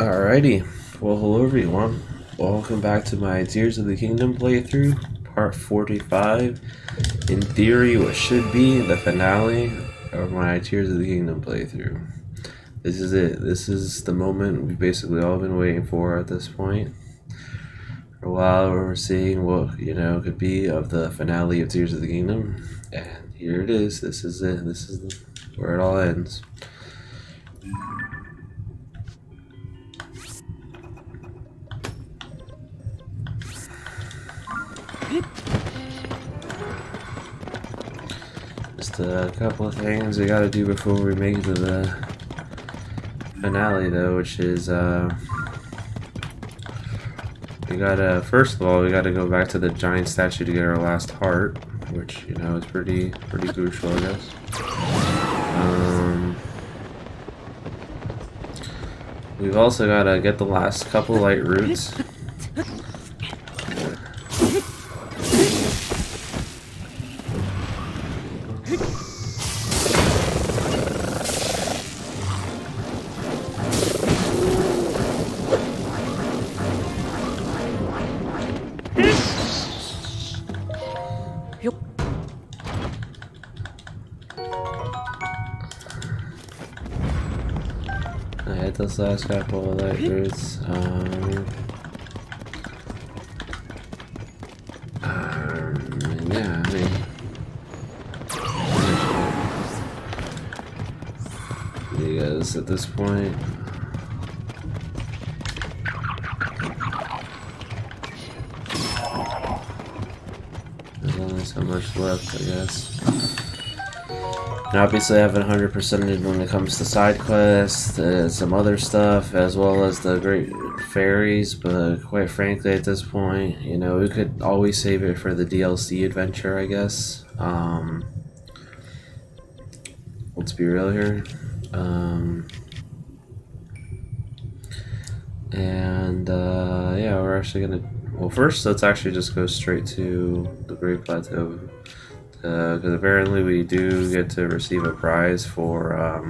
Alrighty, well hello everyone, welcome back to my Tears of the Kingdom playthrough, part 45. In theory, what should be the finale of my Tears of the Kingdom playthrough. This is it, this is the moment we've basically all been waiting for at this point. For a while we're seeing what, could be of the finale of Tears of the Kingdom, and here it is, this is it, this is where it all ends. Just a couple of things we gotta do before we make it to the finale though, which is first of all we gotta go back to the giant statue to get our last heart, which is pretty crucial, I guess. We've also gotta get the last couple Lightroots. I hit those last couple of Lightroots. Yeah, I mean, because at this point, there's only so much left, I guess. And obviously I haven't 100%ed when it comes to side quests, some other stuff, as well as the Great Fairies, but quite frankly at this point, we could always save it for the DLC adventure, I guess. Let's be real here. Yeah, we're actually gonna, well first let's actually just go straight to the Great Plateau. Because apparently we do get to receive a prize for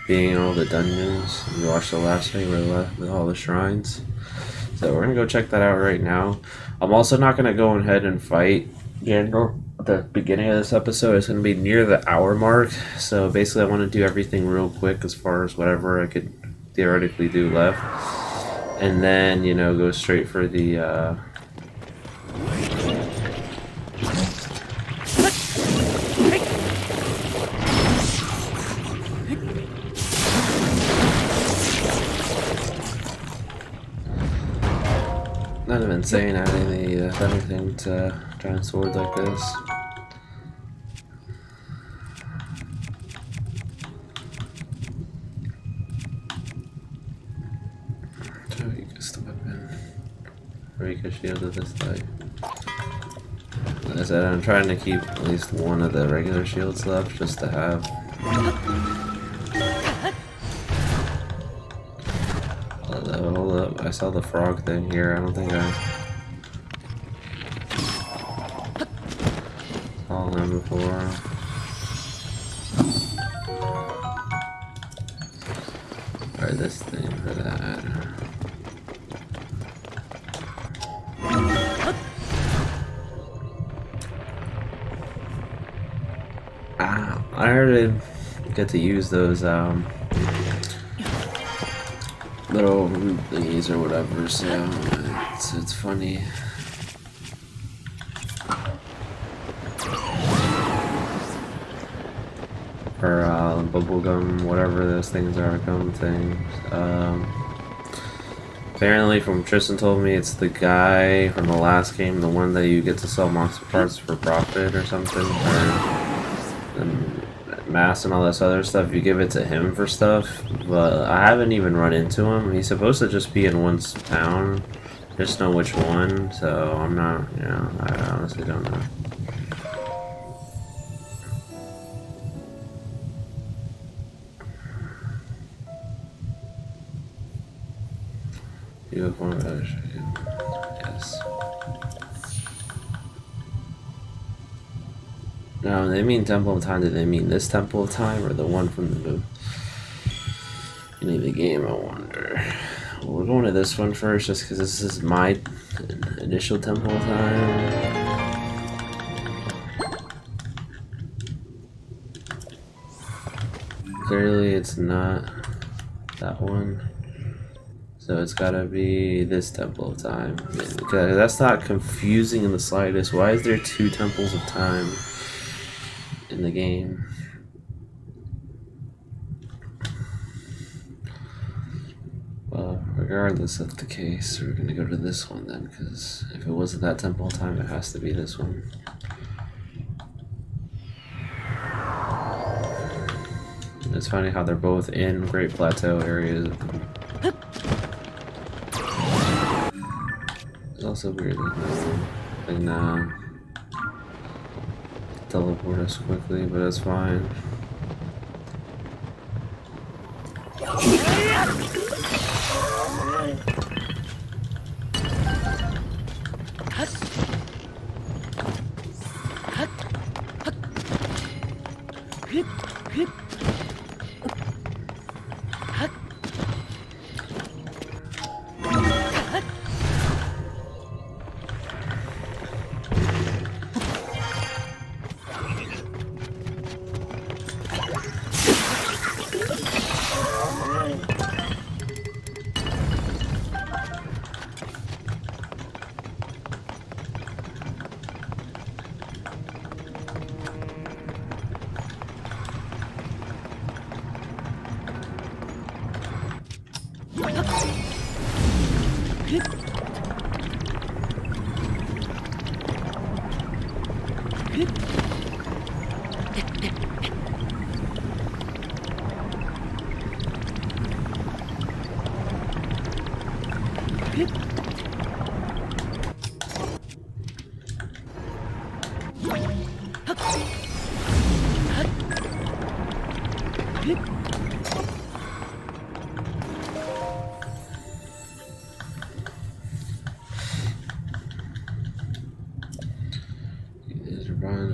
being in all the dungeons. We watched the last thing with all the shrines. So we're going to go check that out right now. I'm also not going to go ahead and fight Gandalf at the beginning of this episode. It's going to be near the hour mark. So basically I want to do everything real quick as far as whatever I could theoretically do left. And then, go straight for the... Kind of insane having the anything to giant sword like this. So you guess the weapon. Or you can shield with this type. Like I said, I'm trying to keep at least one of the regular shields left just to have. Hold up, I saw the frog thing here. I don't think I saw them before. Try this thing for that. I already get to use those little root thingies or whatever, so it's funny. Or bubblegum, whatever those things are, gum things. Apparently, from Tristan told me, it's the guy from the last game, the one that you get to sell monster parts for profit or something, or mass and all this other stuff. You give it to him for stuff, but I haven't even run into him. He's supposed to just be in one town, just know which one, so I'm not, I honestly don't know. You have one better show you. Yes. Now, when they mean Temple of Time, do they mean this Temple of Time or the one from the moon? Any of the game, I wonder. Well, we're going to this one first, just because this is my initial temple time. Clearly, it's not that one. So it's gotta be this temple of time. Because that's not confusing in the slightest. Why is there 2 temples of time in the game? Well, regardless of the case, we're gonna go to this one then, because if it wasn't that temple of time, it has to be this one. It's funny how they're both in Great Plateau areas. It's also weird that they teleport us quickly, but that's fine.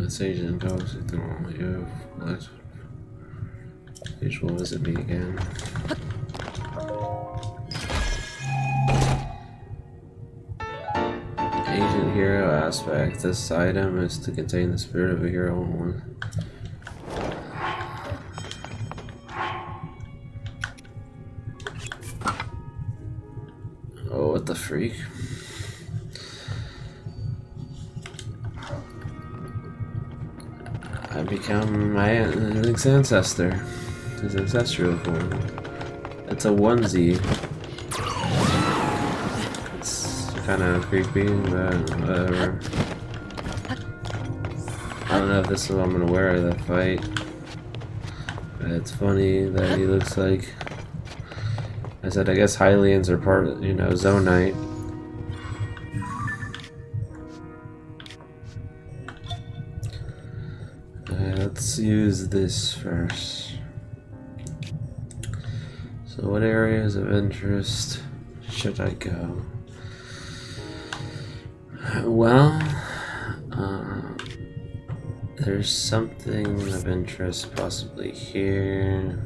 Sage and ghosts if they want you. Sage will visit me again. Ancient hero aspect. This item is to contain the spirit of a hero only. Oh, what the freak? I become Link's ancestor. His ancestral form. It's a onesie. It's kind of creepy, but whatever. I don't know if this is what I'm gonna wear to the fight. But it's funny that he looks like. I said, I guess Hylians are part of, Zonite. Let's use this first. So what areas of interest should I go? Well, there's something of interest possibly here.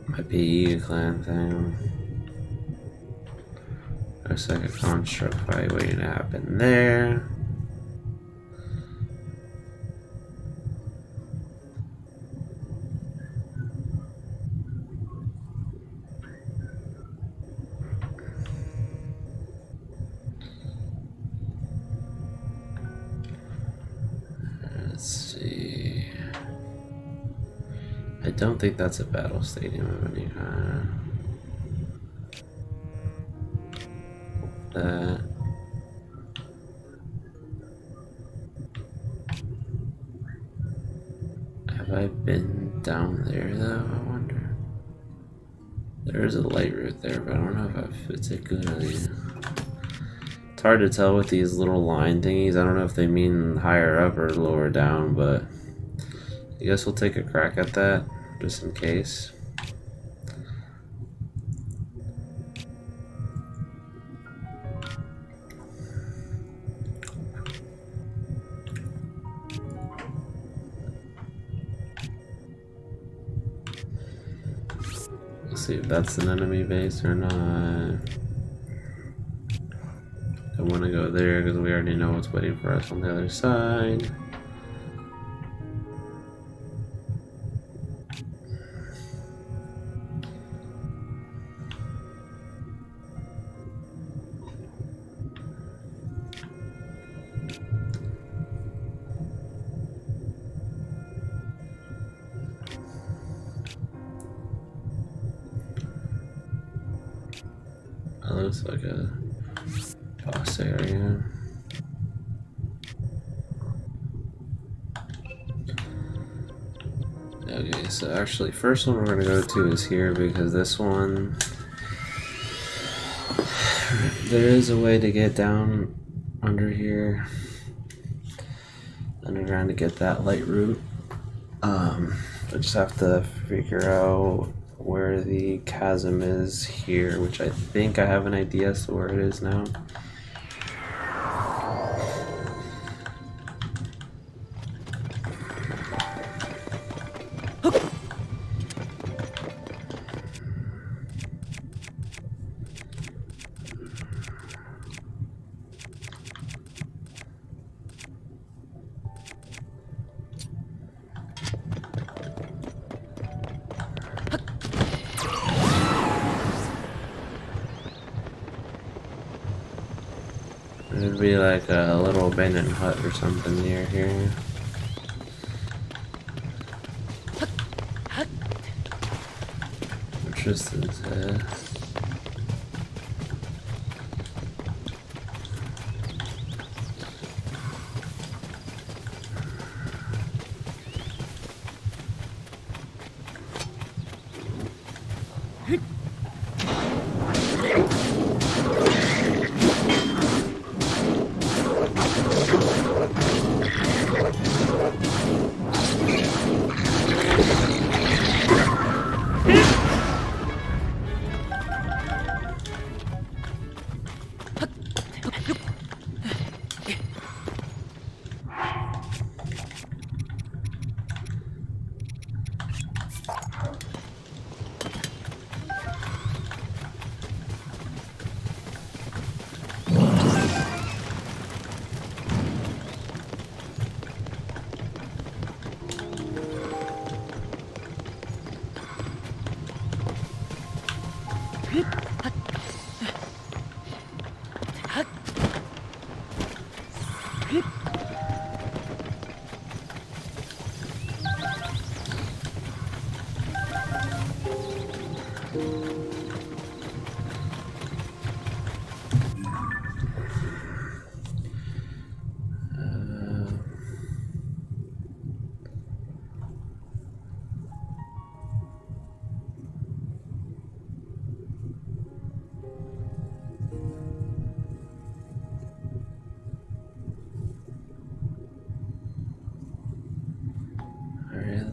Might be a clan thing. Looks like a construct fight waiting to happen there. I don't think that's a battle stadium of any kind. Have I been down there though? I wonder. There is a Lightroot there, but I don't know if it's a good idea. It's hard to tell with these little line thingies. I don't know if they mean higher up or lower down, but I guess we'll take a crack at that, just in case. Let's see if that's an enemy base or not. I want to go there because we already know what's waiting for us on the other side. That looks like a boss area. Okay, so actually, first one we're gonna go to is here because this one, there is a way to get down under here, underground, to get that light root. I just have to figure out where the chasm is here, which I think I have an idea as to where it is now. It'd be like a little abandoned hut or something near here. Which is this?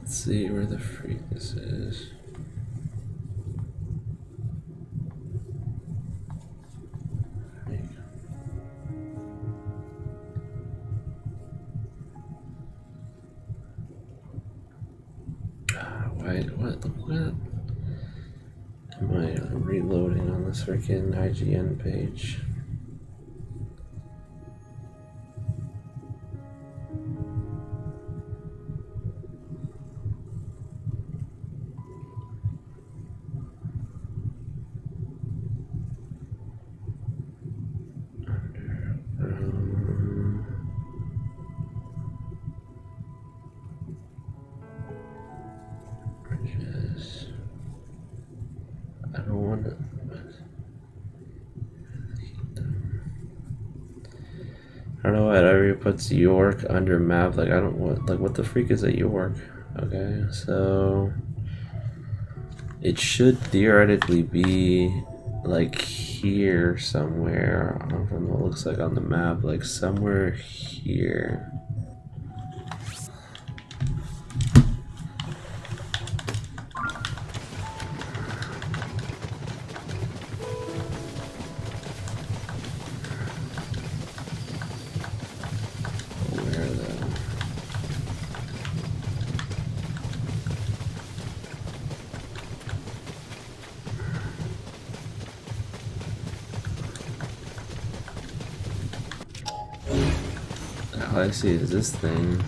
Let's see where the freak this is. Wait, what? Am I reloading on this freaking IGN page? I don't want to. I don't know why it ever puts York under map. Like, I don't want. Like, what the freak is at York? Okay, so it should theoretically be like here somewhere. From what it looks like on the map, like somewhere here. I see is this thing.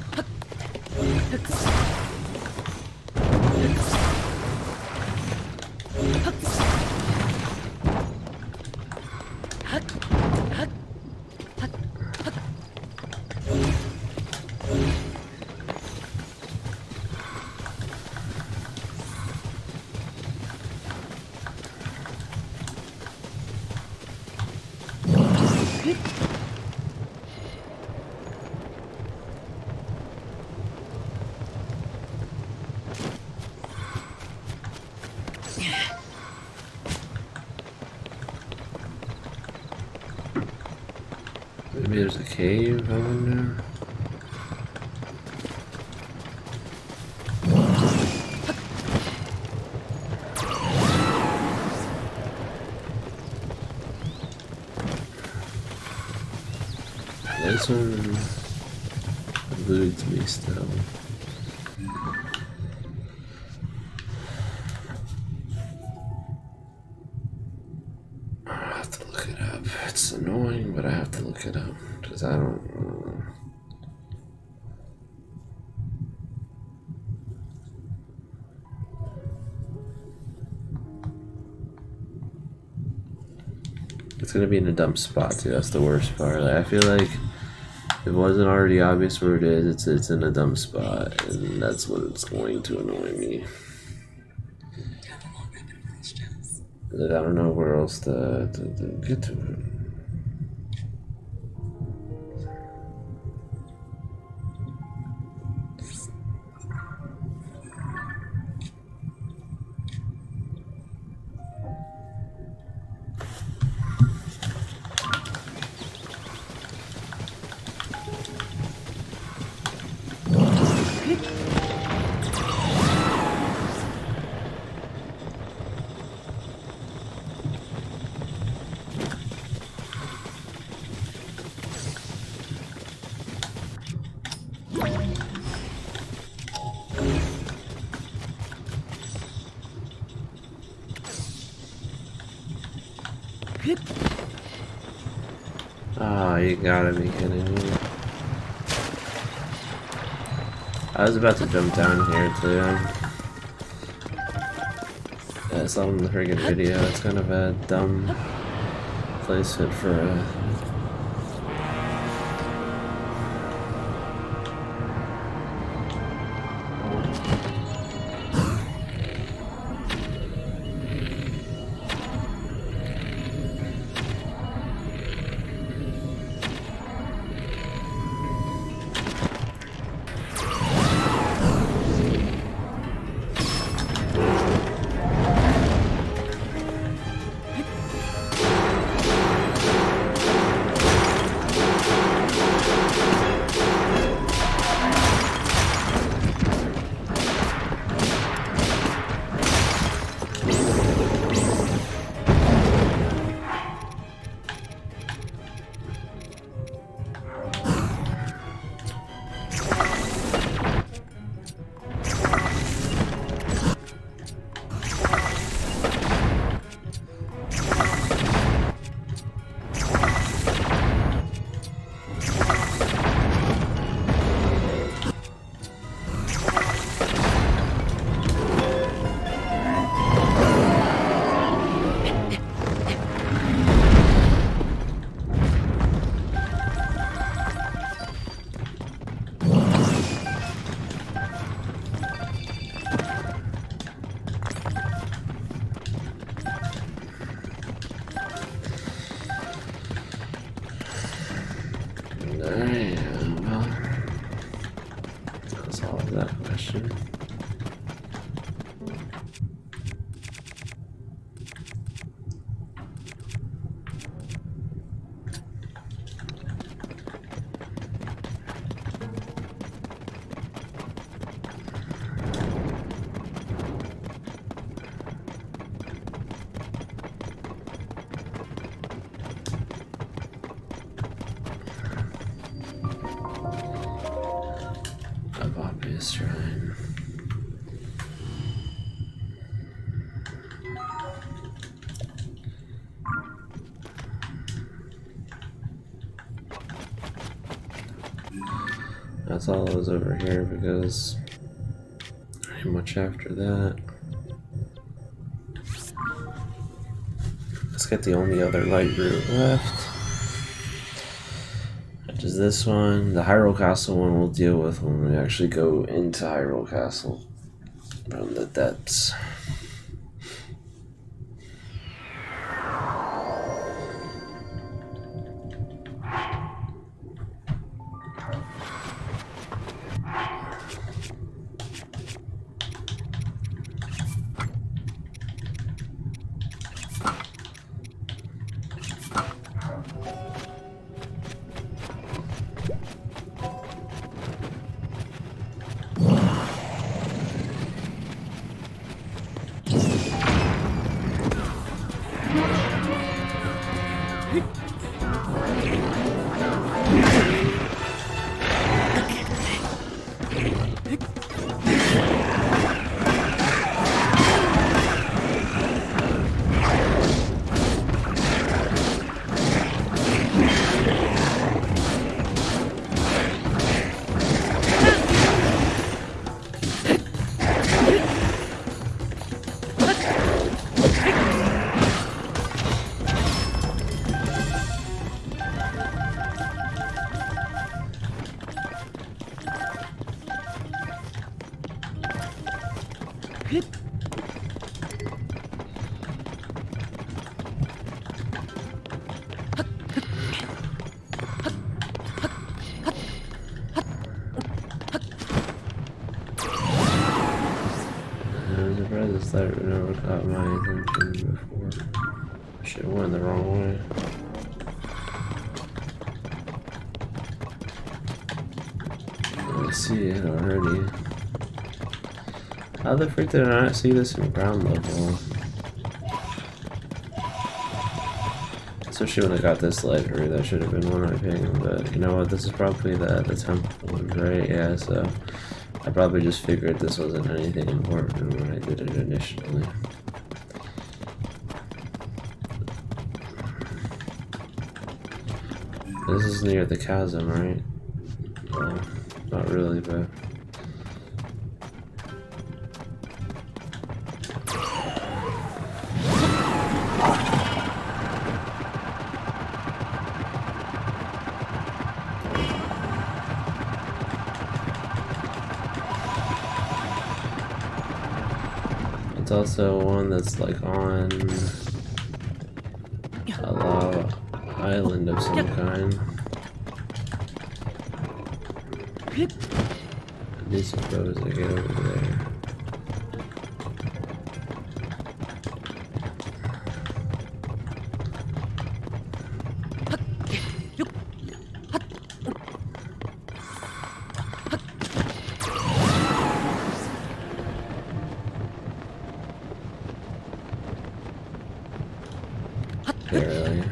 Maybe there's a cave, I wonder. This one eludes me still. I have to look it up. It's annoying, but I have to look it up because I don't know. It's gonna be in a dumb spot too. That's the worst part. Like, I feel like if it wasn't already obvious where it is, it's in a dumb spot, and that's what's going to annoy me. Like, I don't know where else to get to it. Oh, you gotta be kidding me. I was about to jump down here too. Yeah, I saw in the friggin' video. It's kind of a dumb place fit for a... That's all of that question. Obvious shrine. That's all that was over here because pretty much after that. Let's get the only other light route left. Which is this one. The Hyrule Castle one we'll deal with when we actually go into Hyrule Castle from the depths. That never caught my attention before. I should have went the wrong way. Let's see it already. How the frick did I not see this in ground level? Especially when I got this lighter, that should have been one of my ping, but you know what, this is probably the temple one, right? Yeah, so I probably just figured this wasn't anything important when I did it initially. This is near the chasm, right? Well, not really, but... It's also one that's like on a lava island of some kind. I do suppose I get over there. Barely.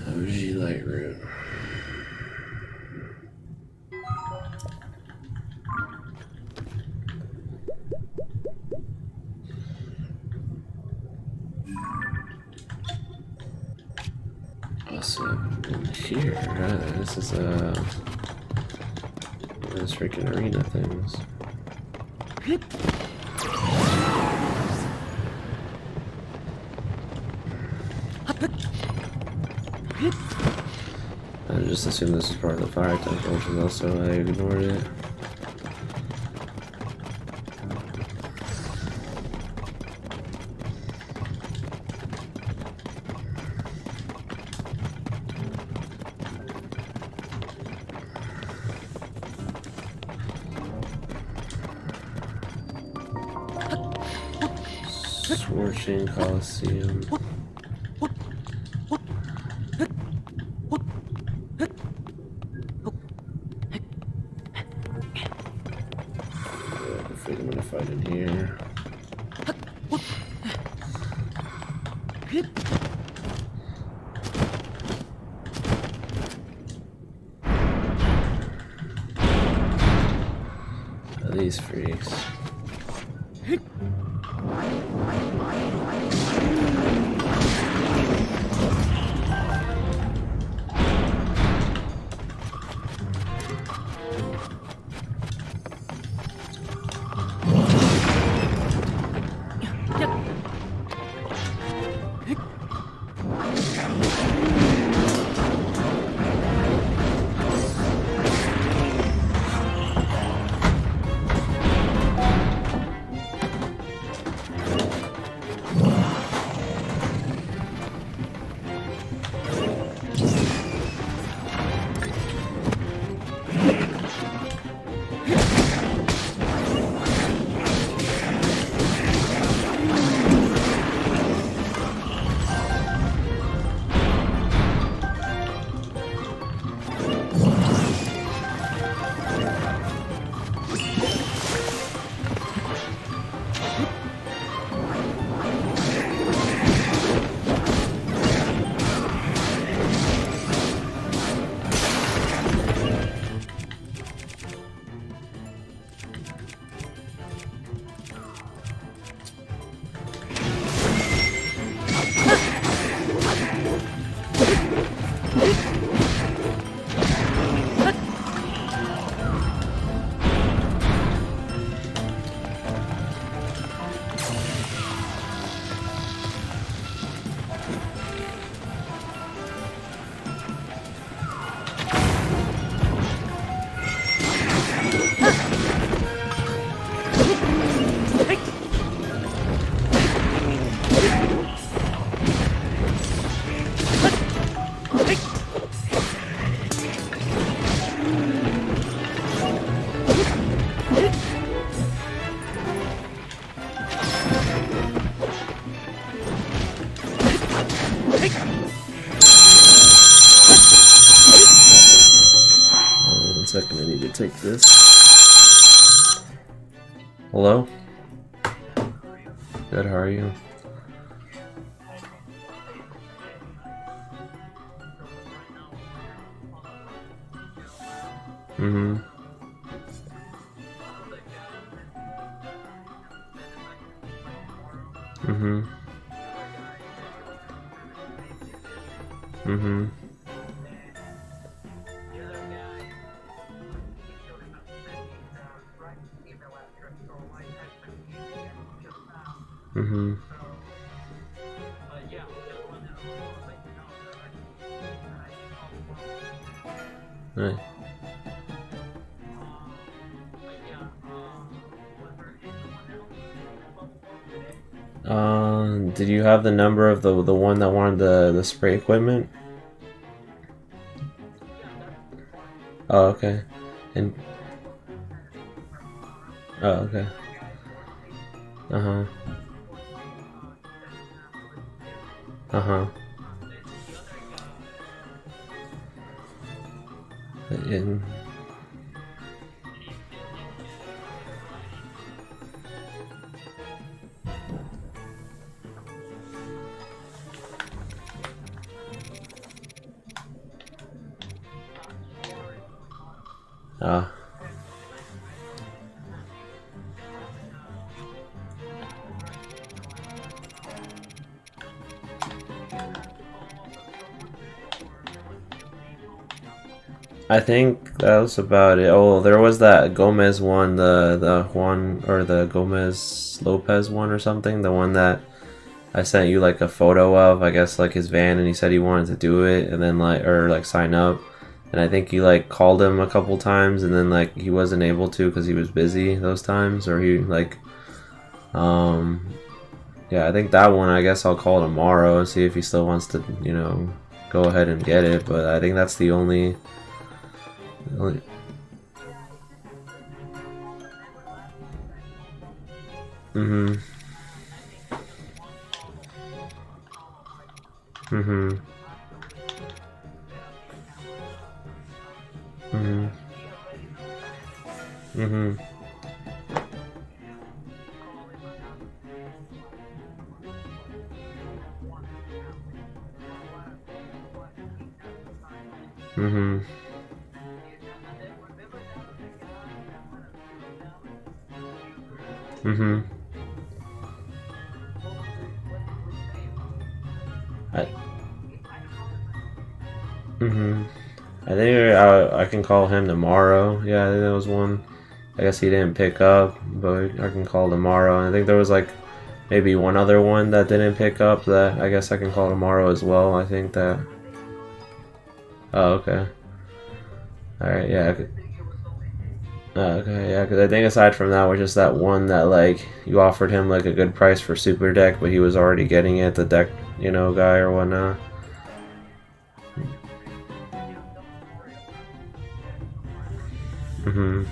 OG Lightroot. Also, in here, this is those freaking arena things. I just assumed this is part of the fire temple, which is also why I ignored it. Scorching Coliseum. I think I'm gonna fight in here. These freaks. second, I need to take this. Hello? Good, how are you? Mm-hmm. Mm-hmm. Mm-hmm. Mm-hmm. Right. Did you have the number of the one that wanted the spray equipment? Oh, okay. And oh, okay. Uh-huh. Uh-huh. And uh I think that was about it. Oh, there was that Gomez one, the Juan or the Gomez Lopez one or something, the one that I sent you like a photo of, I guess like his van, and he said he wanted to do it and then like sign up. And I think you like called him a couple times and then like he wasn't able to because he was busy those times, or he like yeah, I think that one, I guess I'll call tomorrow and see if he still wants to, you know, go ahead and get it, but I think that's the only mm-hmm. Mm-hmm. Mm-hmm. Mm-hmm. Mm-hmm. Mm-hmm. I mm-hmm. I think I can call him tomorrow. Yeah, I think there was one. I guess he didn't pick up, but I can call tomorrow. And I think there was like maybe one other one that didn't pick up that I guess I can call tomorrow as well. I think that. Oh, okay. All right. Yeah. Okay. Yeah. Because I think aside from that was just that one that like you offered him like a good price for Super Deck, but he was already getting it, the deck, you know, guy or whatnot. Mm-hmm.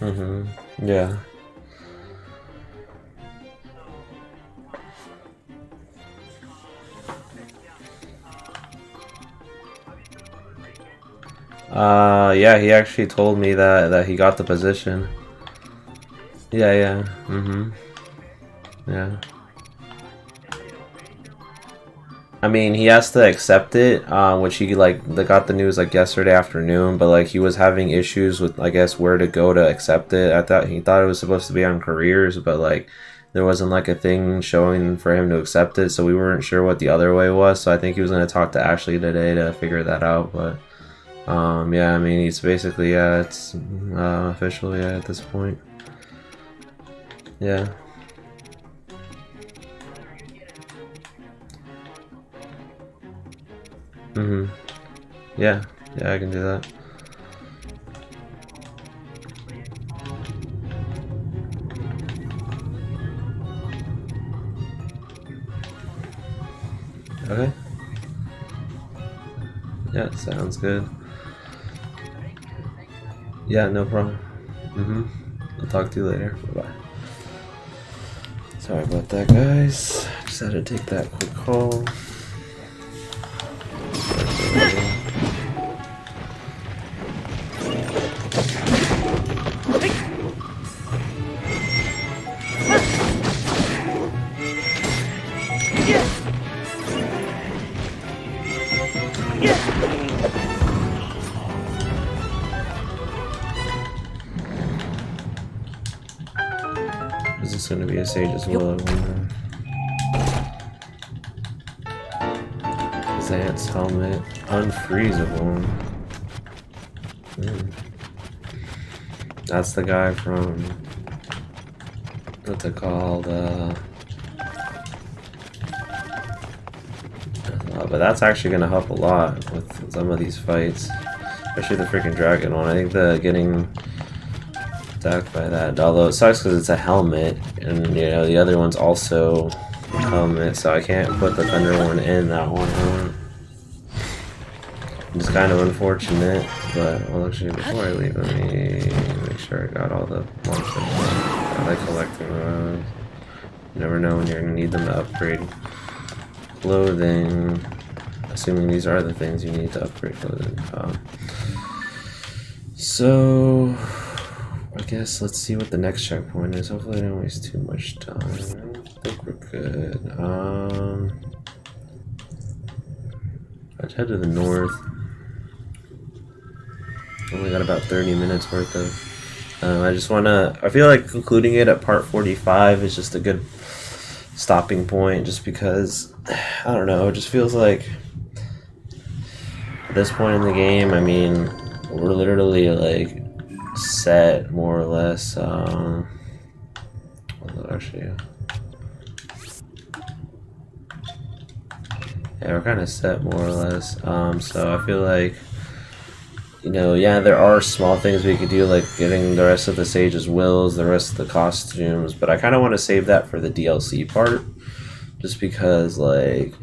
Mm-hmm. Yeah. Yeah, he actually told me that he got the position. Yeah, yeah. Mm-hmm. Yeah. I mean, he has to accept it, which he like they got the news like yesterday afternoon, but like he was having issues with I guess where to go to accept it. I thought he thought it was supposed to be on careers, but like there wasn't like a thing showing for him to accept it, so we weren't sure what the other way was. So I think he was gonna talk to Ashley today to figure that out. But yeah, I mean, he's basically yeah, it's official yeah at this point. Yeah. Mhm. Yeah. Yeah, I can do that. Okay. Yeah, sounds good. Yeah, no problem. Mhm. I'll talk to you later. Bye bye. Sorry about that, guys. Just had to take that quick call. Sage's Will. Zant's helmet. Unfreezable. That's the guy from... what's it called? But that's actually going to help a lot with some of these fights. Especially the freaking dragon one. I think the getting attacked by that, although it sucks because it's a helmet, and you know the other one's also a helmet, so I can't put the thunder one in that one. It's kind of unfortunate, but well, actually before I leave, let me make sure I got all the monsters. I like collecting those. You never know when you're gonna need them to upgrade clothing. Assuming these are the things you need to upgrade clothing. So I guess let's see what the next checkpoint is. Hopefully I don't waste too much time. I think we're good. Let's head to the north. Only got about 30 minutes worth of. I just wanna. I feel like concluding it at part 45 is just a good stopping point, just because I don't know. It just feels like at this point in the game, I mean, we're literally like set more or less. Actually, yeah, we're kind of set more or less. So I feel like, you know, yeah, there are small things we could do, like getting the rest of the Sage's Wills, the rest of the costumes, but I kind of want to save that for the DLC part, just because, like,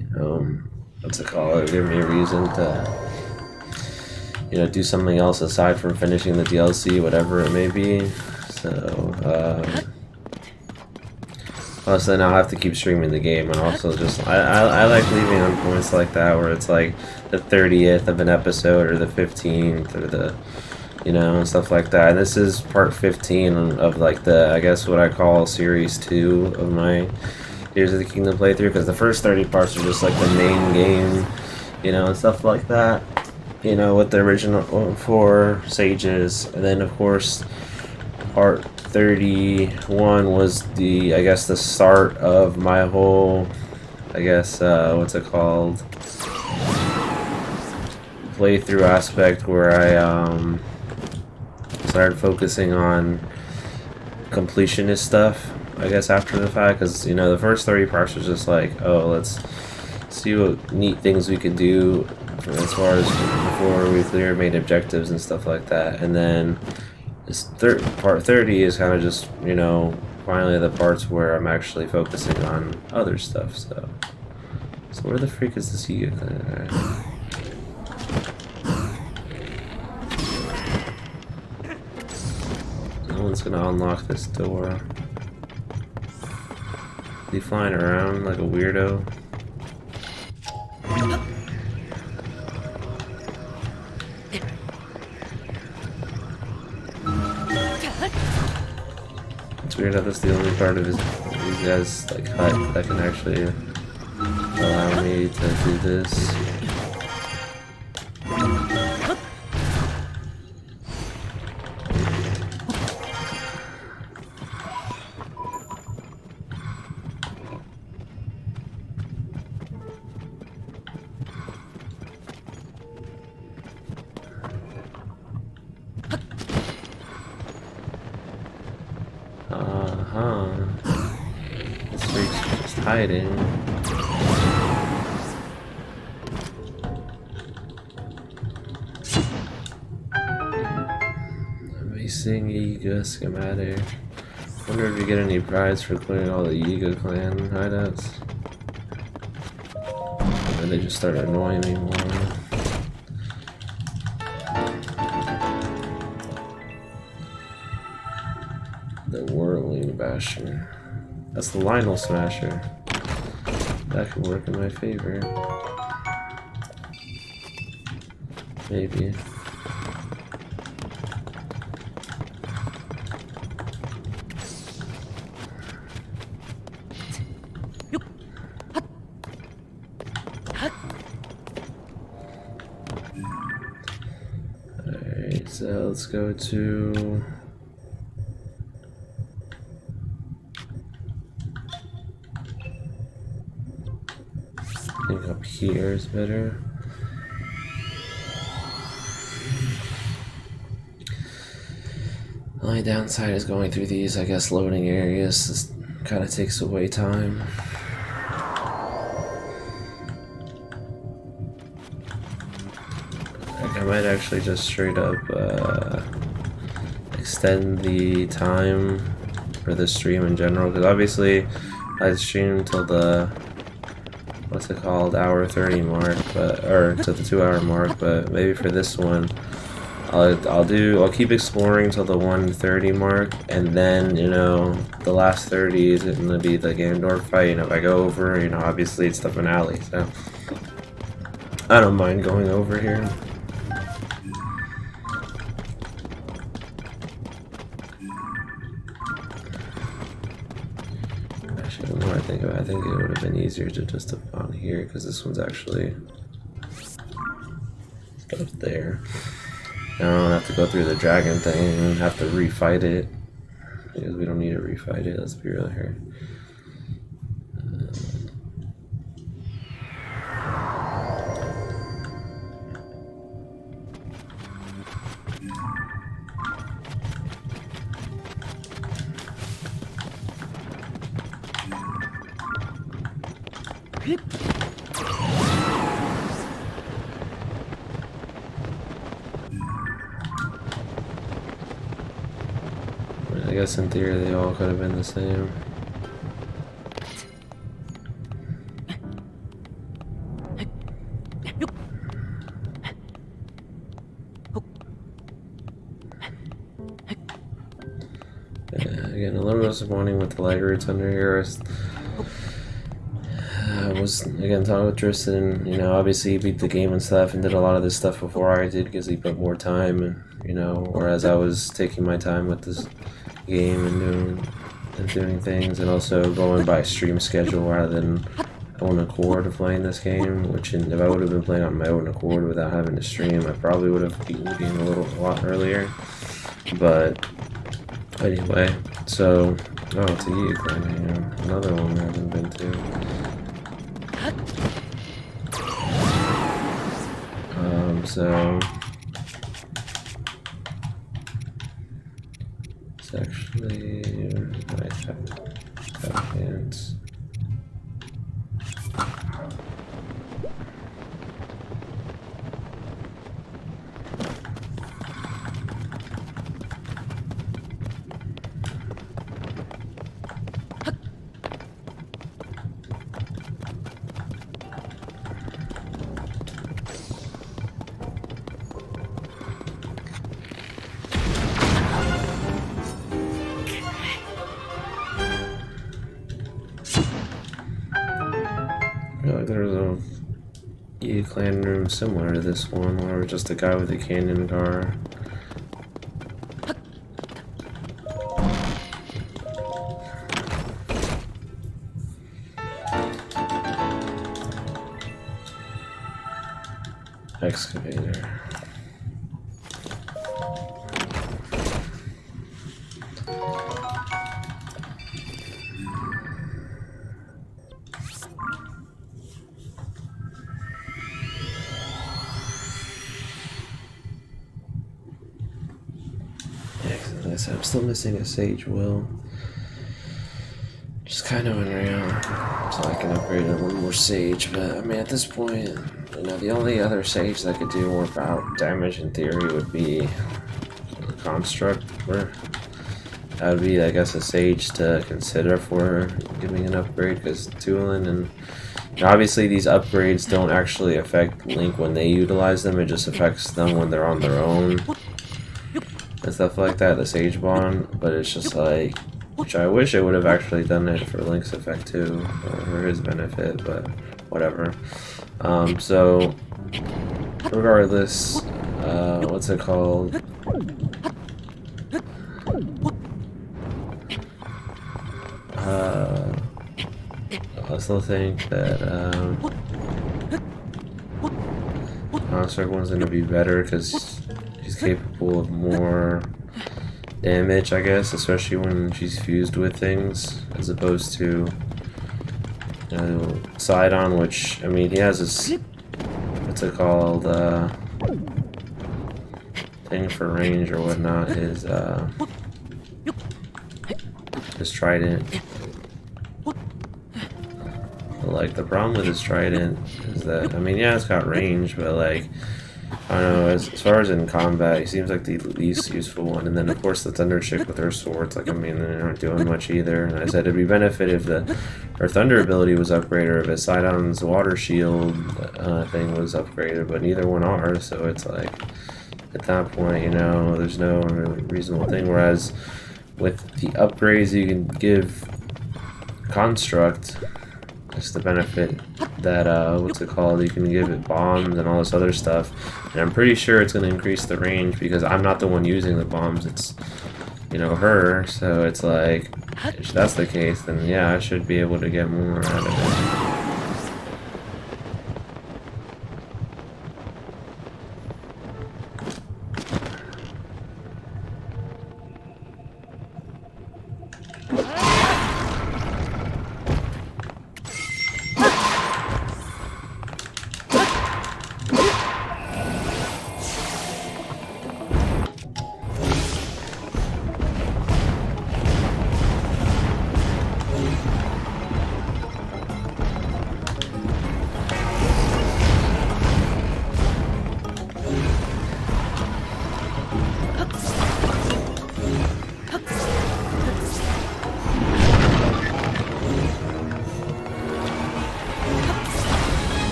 what's it called? Give me a reason to, you know, do something else aside from finishing the DLC, whatever it may be. So, plus then I'll have to keep streaming the game, and also just, I like leaving on points like that where it's like the 30th of an episode or the 15th or the, you know, and stuff like that. And this is part 15 of like the, I guess what I call series 2 of my Tears of the Kingdom playthrough, because the first 30 parts are just like the main game, you know, and stuff like that, you know, with the original 4 Sages. And then of course part 31 was the, I guess, the start of my whole, I guess, what's it called, playthrough aspect, where I started focusing on completionist stuff, I guess, after the fact, because, you know, the first 30 parts was just like, oh, let's see what neat things we could do as far as before we clear main objectives and stuff like that. And then this part 30 is kind of just, you know, finally the parts where I'm actually focusing on other stuff. So where the freak is this Yiga clan? No one's gonna unlock this door. Is he flying around like a weirdo? It's weird how that's the only part of these guys' like hut that can actually allow me to do this. This freak's just hiding. Amazing Yiga schematic. Wonder if you get any prize for clearing all the Yiga clan hideouts. Or they just start annoying me more. The Whirling Basher. That's the Lionel Smasher. That could work in my favor. Maybe. Alright, so let's go to Up here is better. The only downside is going through these, I guess, loading areas. This kind of takes away time. I might actually just straight up extend the time for the stream in general, because obviously I stream till the what's it called, hour 30 mark, but or to the 2-hour mark. But maybe for this one, I'll keep exploring till the 1:30 mark, and then, you know, the last 30 is gonna be the Ganondorf fight. And if I go over, you know, obviously it's the finale, so I don't mind going over here. Actually, the more I think about it, I think it would have been easier to just have gone here, because this one's actually up there. I don't have to go through the dragon thing and have to refight it, because we don't need to refight it, let's be real here. I guess in theory they all could have been the same. Yeah, again, a little disappointing with the Lightroots under here. I was again talking with Tristan. You know, obviously he beat the game and stuff, and did a lot of this stuff before I did, because he put more time. And you know, whereas I was taking my time with this game and doing things, and also going by stream schedule rather than own accord of playing this game. Which, if I would have been playing on my own accord without having to stream, I probably would have beaten the game a lot earlier. But anyway, so to you, another one I haven't been to. So it's actually tap hands. I feel like there's a E-Clan room similar to this one, where we're just a guy with a cannon car. Excavator. I'm still missing a Sage Will. Just kind of unreal. So I can upgrade it one more Sage, but I mean at this point, you know, the only other Sage that could do more damage in theory would be a Construct. That would be, I guess, a Sage to consider for giving an upgrade, because Tulin and obviously these upgrades don't actually affect Link when they utilize them, it just affects them when they're on their own and stuff like that, the Sage Bond. But it's just like, which I wish it would have actually done it for Link's effect too, for his benefit, but whatever. So regardless, what's it called? I still think that Construct one's gonna be better, because she's capable of more damage, I guess, especially when she's fused with things, as opposed to side on, which, I mean, he has his, what's it called, thing for range or whatnot, his trident. But, like, the problem with his trident is that, I mean, yeah, it's got range, but, like, I don't know, as far as in combat, he seems like the least useful one. And then, of course, the Thunder Chick with her swords, like, I mean, they're not doing much either. And I said it'd be benefit if her Thunder ability was upgraded, or if his Sidon's Water Shield thing was upgraded, but neither one are, so it's like, at that point, you know, there's no really reasonable thing. Whereas, with the upgrades you can give Construct, it's the benefit that, what's it called, you can give it bombs and all this other stuff, and I'm pretty sure it's going to increase the range because I'm not the one using the bombs, it's, you know, her, so it's like, if that's the case, then yeah, I should be able to get more out of it.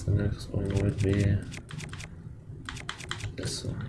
The next one would be this one.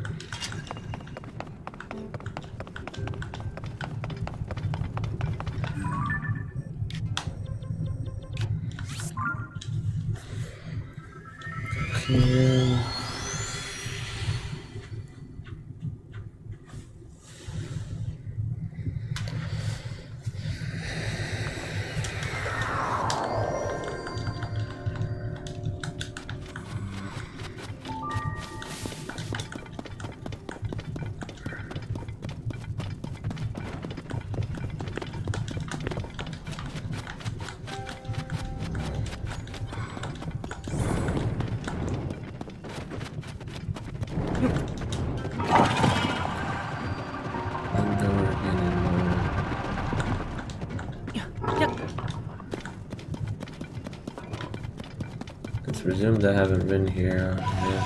Okay. It's presumed I haven't been here yet.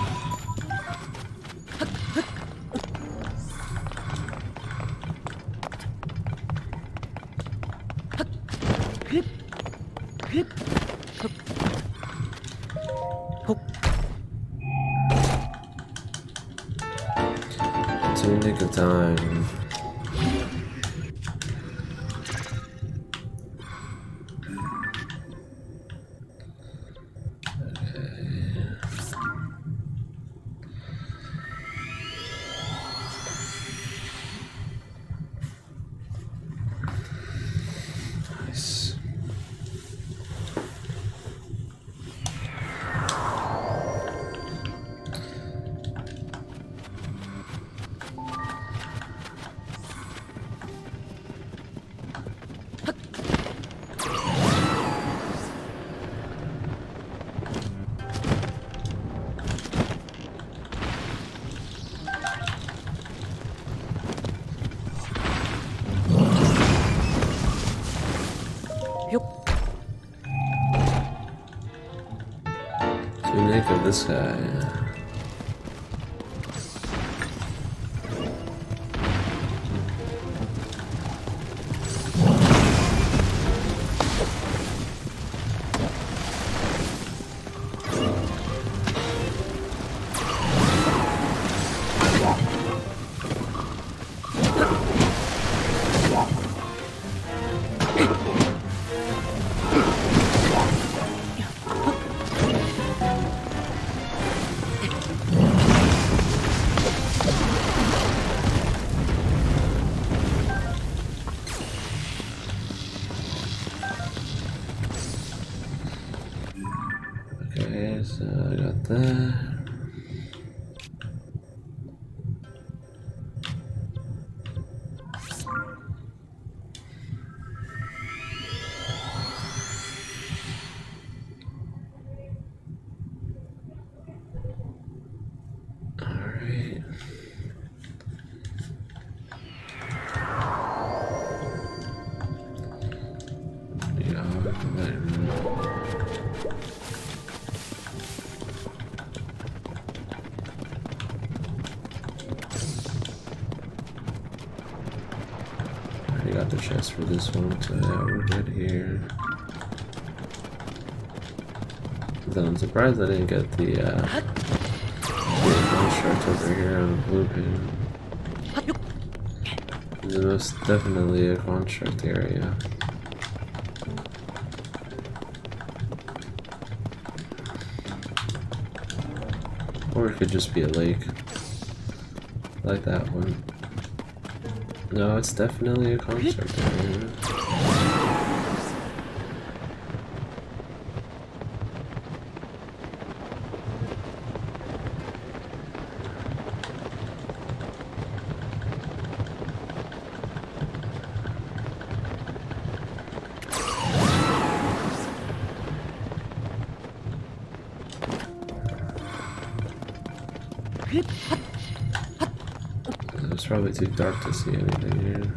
It's a nick of time. Make of this guy. Alright. I got the chest for this one, so yeah, we're good here. Then I'm surprised I didn't get the construct over here on the blue pin. This is most definitely a construct area. Or it could just be a lake. Like that one. No, it's definitely a construct area. It's probably too dark to see anything here.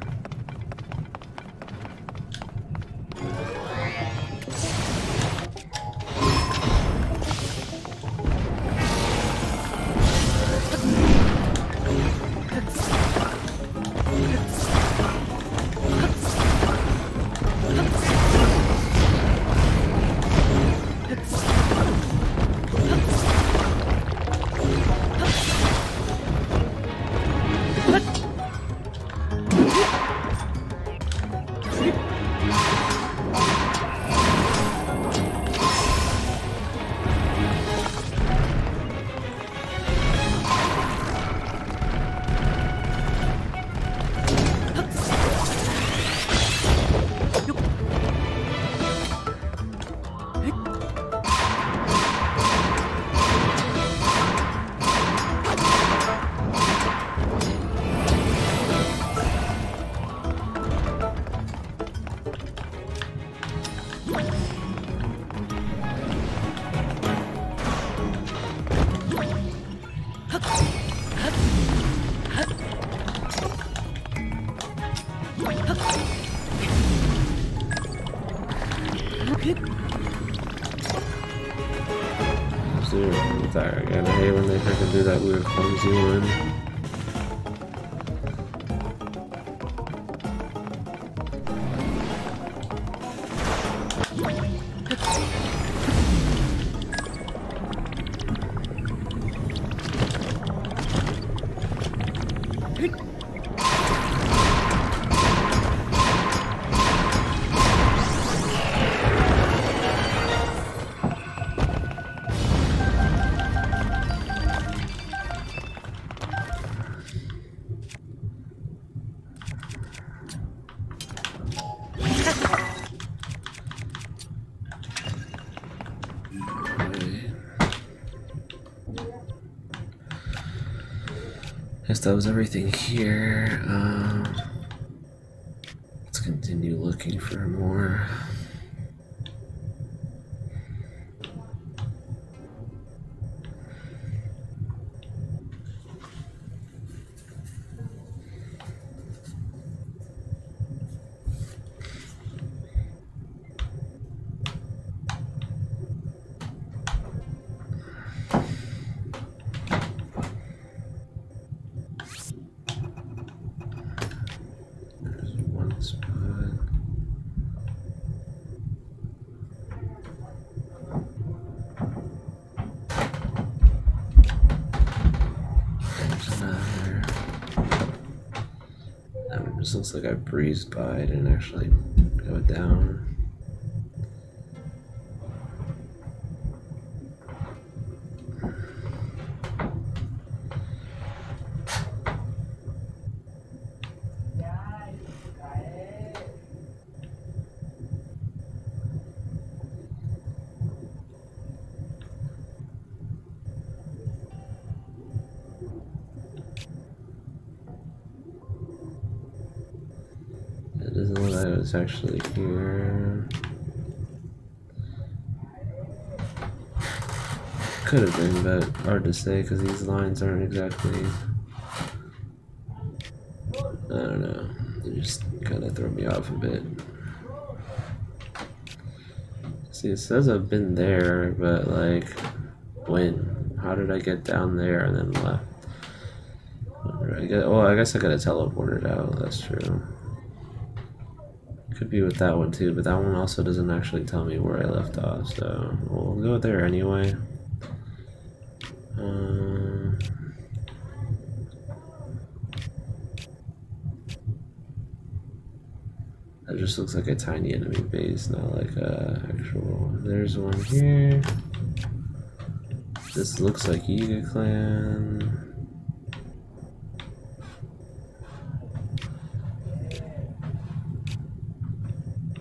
Again, I hate when they freaking do that weird clumsy one. Guess that was everything here. Let's continue looking for more. This looks like I breezed by it and actually go down. It doesn't look like it's actually here. could have been, but hard to say because these lines aren't exactly. I don't know. They just kind of throw me off a bit. See, it says I've been there, but like, when? How did I get down there and then left? Well, I guess I could have teleported out. That's true. Could be with that one too, but that one also doesn't actually tell me where I left off. So we'll go there anyway. That just looks like a tiny enemy base, not like a actual. There's one here. This looks like Yiga Clan.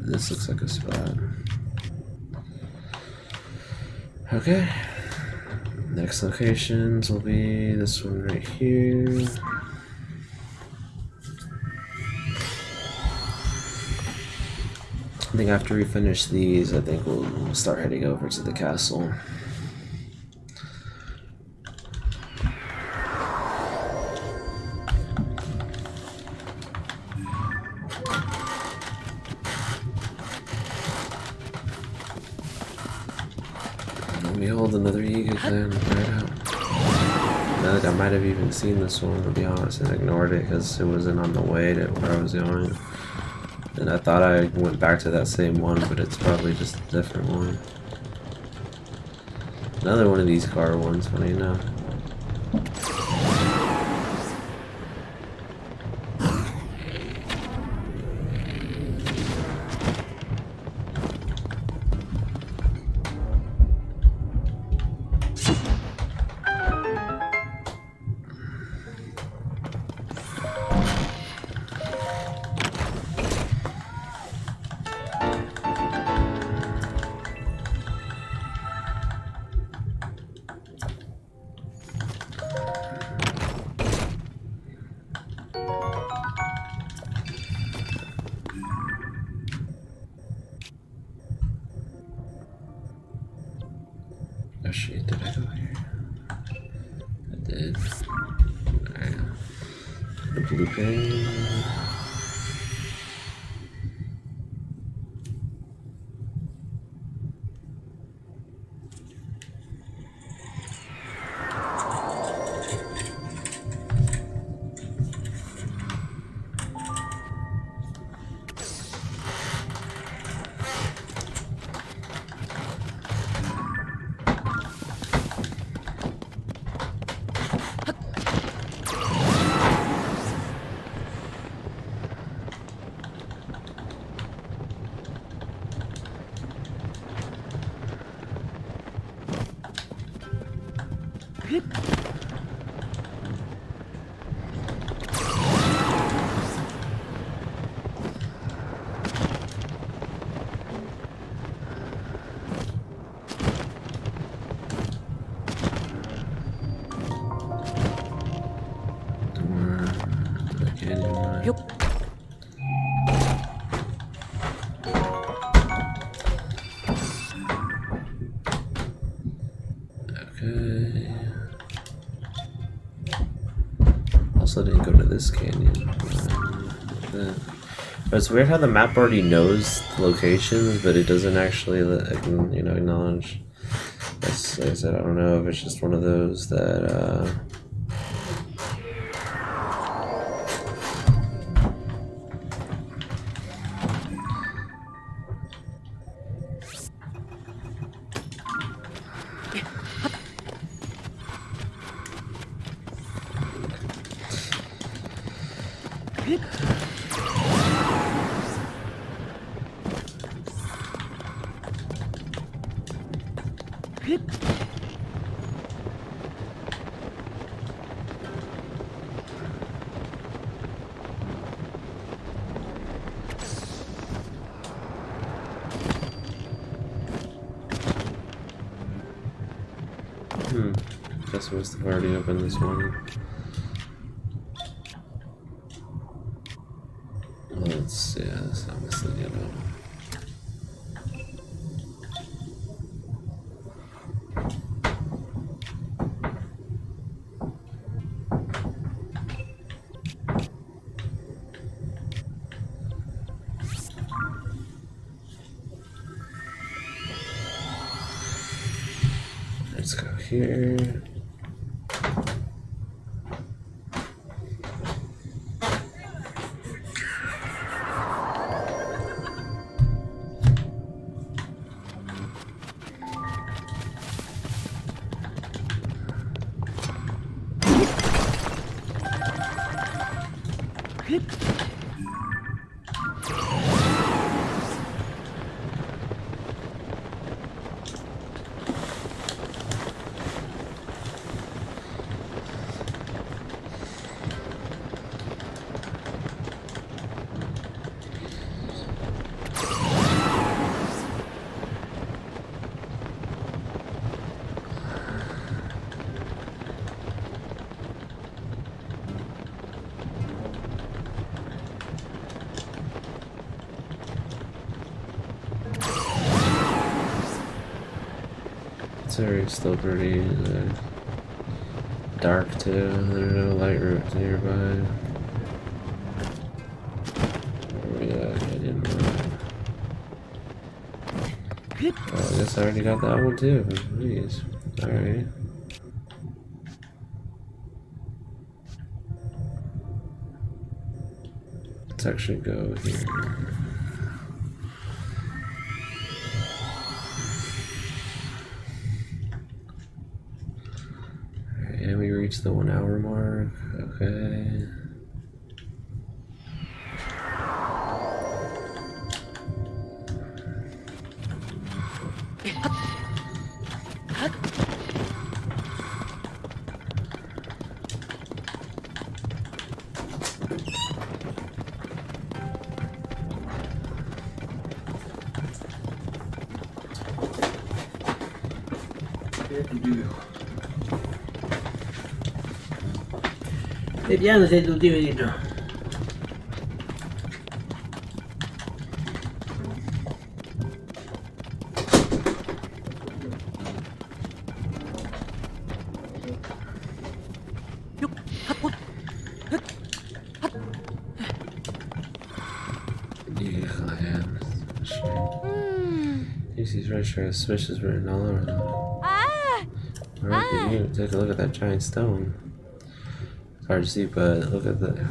This looks like a spot. Okay. Next locations will be this one right here. I think after we finish these, I think we'll start heading over to the castle. And we hold another Yiga Clan right out. I might have even seen this one, to be honest, and ignored it because it wasn't on the way to where I was going. And I thought I went back to that same one, but it's probably just a different one. Another one of these car ones, funny enough. Oh shit, did I go here? I did. Alright. The blue pin. Also didn't go to this canyon. But it's weird how the map already knows locations, but it doesn't actually, acknowledge. Like I said, I don't know if it's just one of those that. Guess we must have already opened this one. Let's, yeah, that's not missing yet. here. It's already still pretty dark too. There are no Lightroots nearby. Where we at? I didn't know. Oh, I guess I already got that one too. Jeez. Alright. Let's actually go here. And we reached the 1 hour mark. Okay. Vediamo se tutti vedono. Casey's registry has switches written all over them. Alright, take a look at that giant stone. It's hard to see, but look at the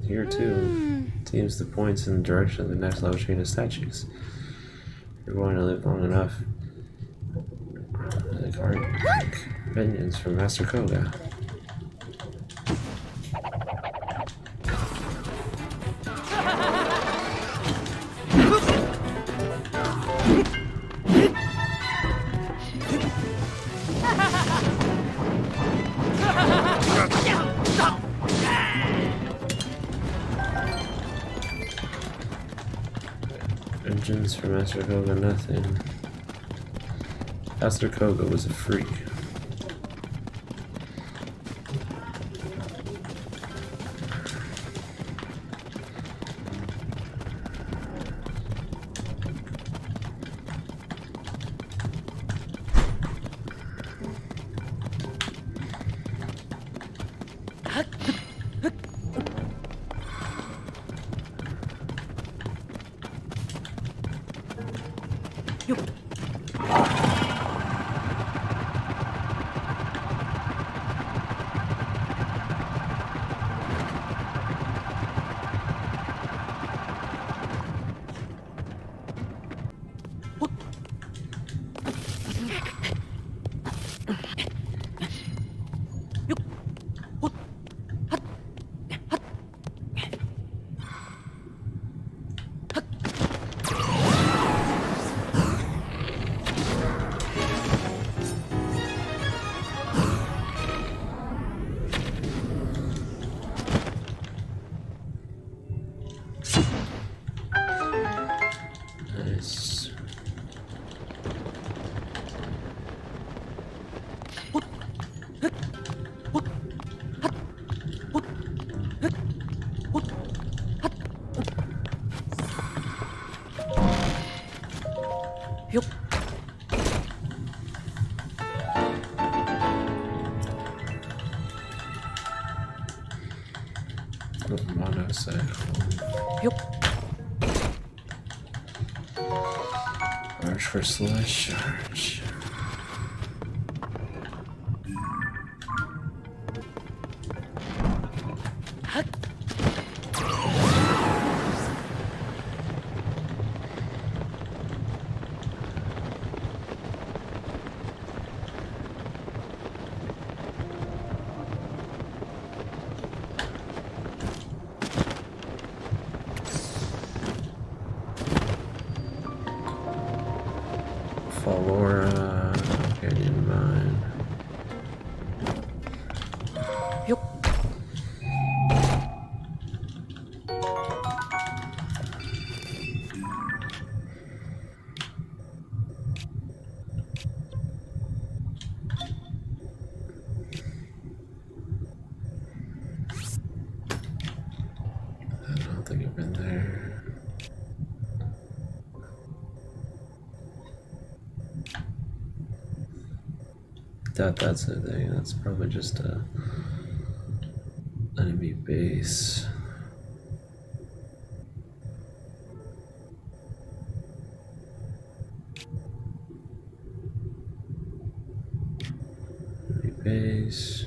here too. It seems the points in the direction of the next level chain of statues. You're going to live long enough. Like art vengeance from Master Koga. Vengeance for Master Koga, nothing. Master Koga was a freak. March for Slush Charge. Fallora, Canyon Mine. I don't think I've been there. Doubt that's a thing. That's probably just a enemy base. Enemy base.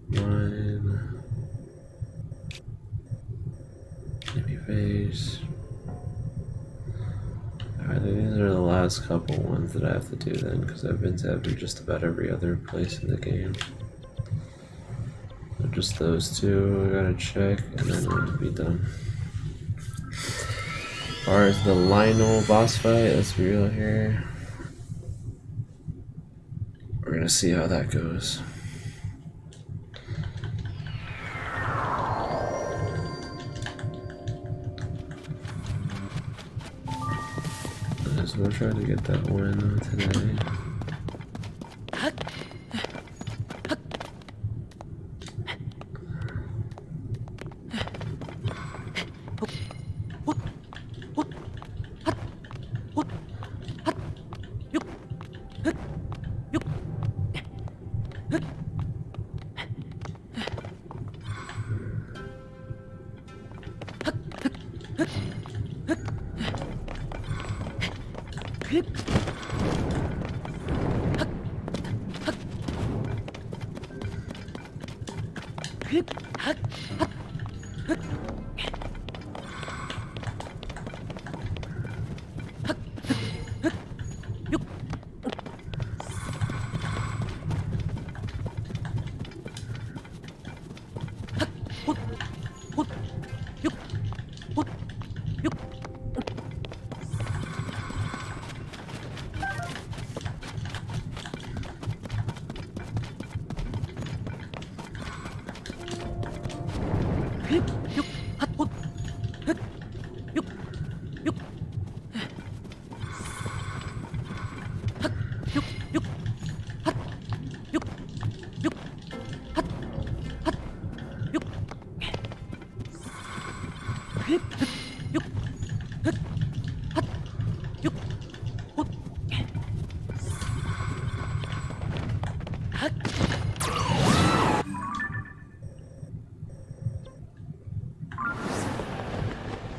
Mine. Enemy base. Alright, these are the last couple ones that I have to do then, because I've been to just about every other place in the game. So just those two I gotta check, and then it'll be done. As far as the Lionel boss fight, let's be real here. We're gonna see how that goes. So we'll try to get that win today.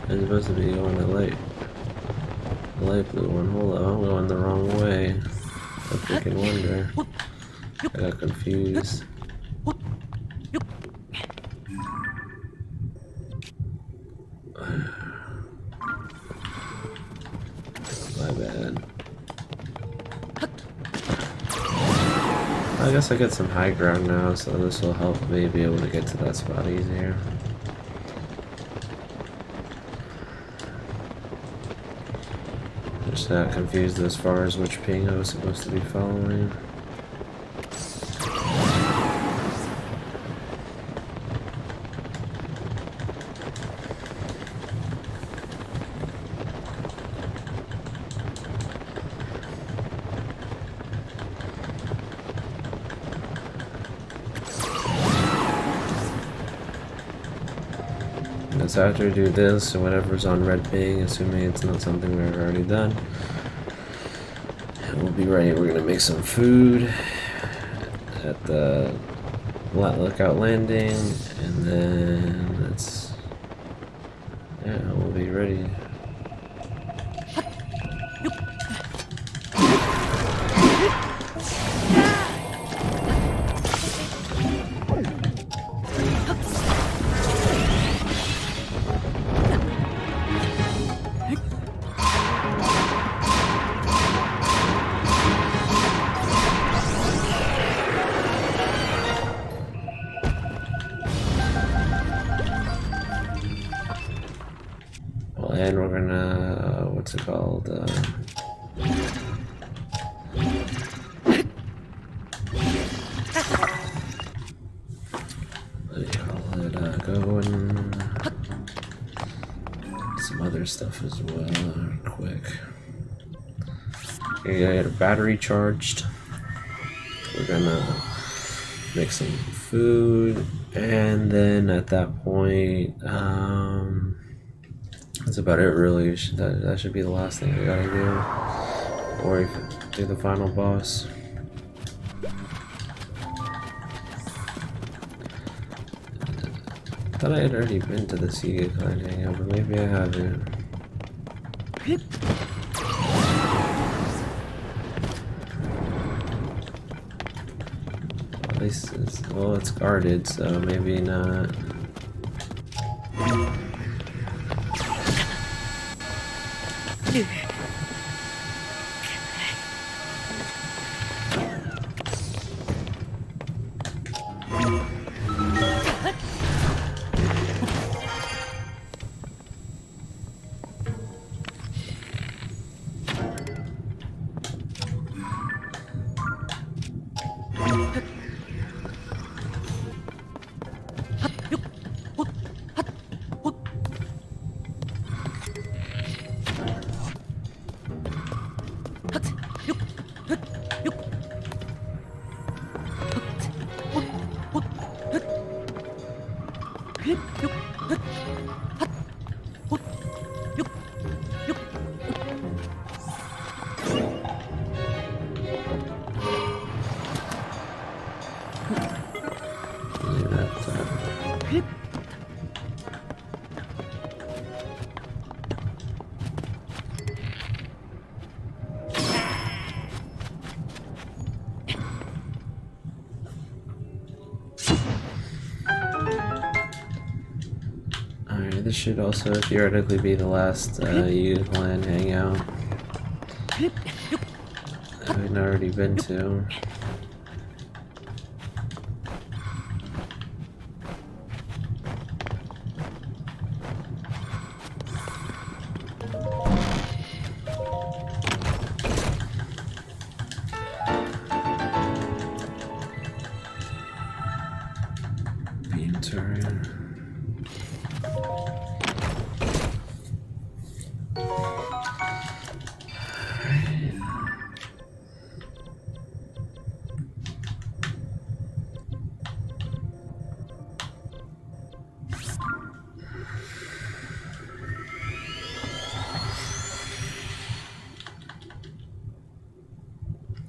I'm supposed to be going the light blue one. Hold on, I'm going the wrong way. I freaking wonder. I got confused. My bad. I guess I get some high ground now, so this will help me be able to get to that spot easier. Just got confused as far as which ping I was supposed to be following. So after we do this, and whatever's on red ping, assuming it's not something we've already done, we'll be ready. We're gonna make some food at the lookout landing, and then it's we'll be ready. what's it called? What do you call it? Going. Some other stuff as well. Quick. Okay, I got a battery charged. We're gonna make some food, and then at that point, that's about it. Really, that should be the last thing I gotta do, or you can do the final boss. I thought I had already been to the Sega Clan hangout, but maybe I haven't. At least it's guarded, so maybe not. Alright, this should also theoretically be the last Sega Clan hangout I've already been to. Beam turret.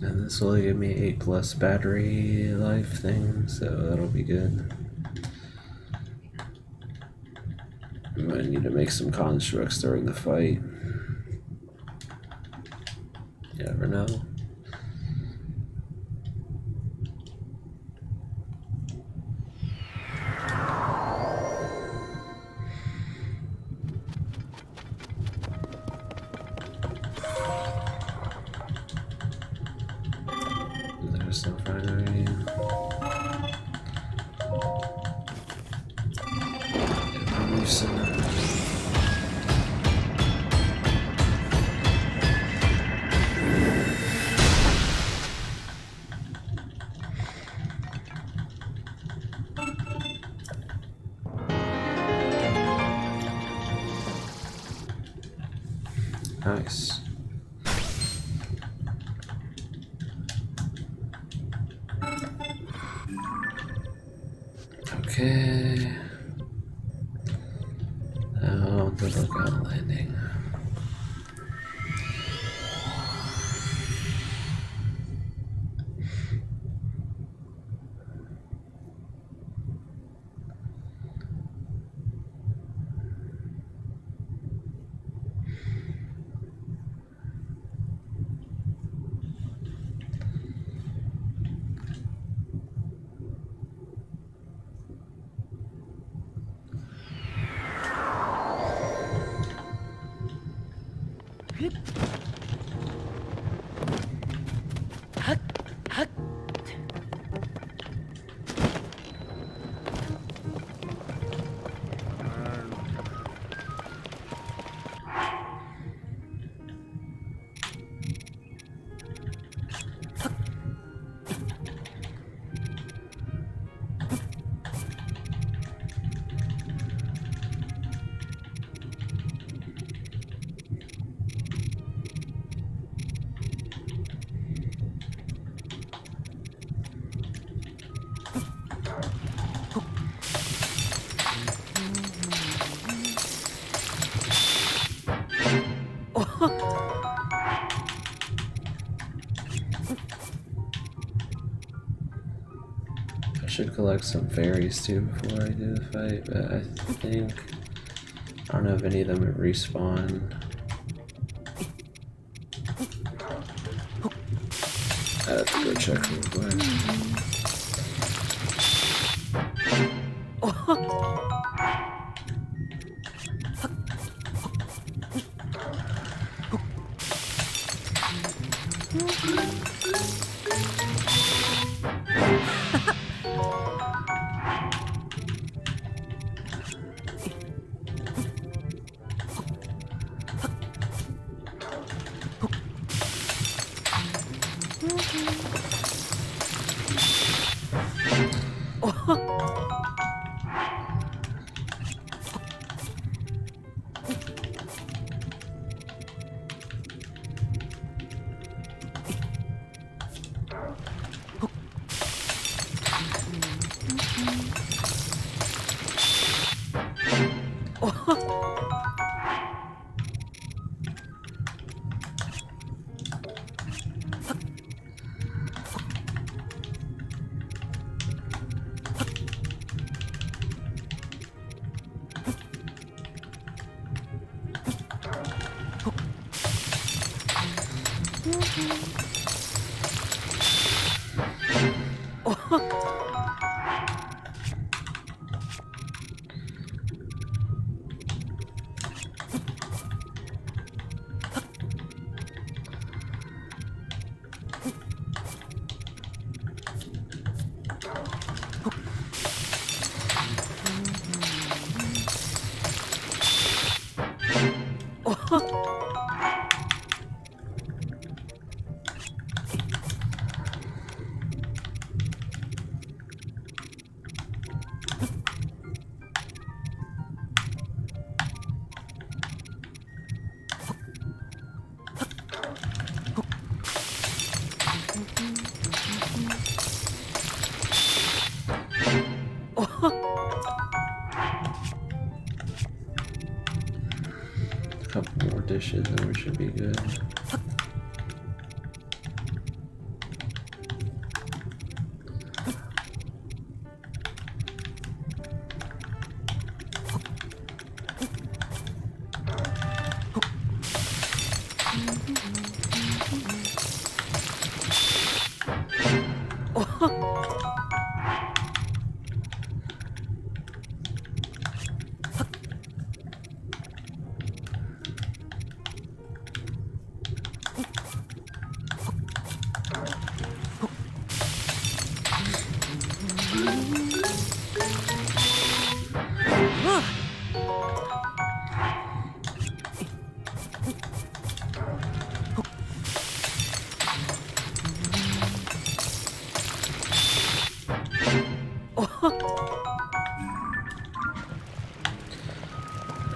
And this will give me 8+ battery life thing, so that'll be good. I might need to make some constructs during the fight. You never know. There's no refinery. Nice. Okay. Now the lookout landing. collect some fairies too before I do the fight, but I think I don't know if any of them would respawn. I have to go check real quick. Couple more dishes and we should be good.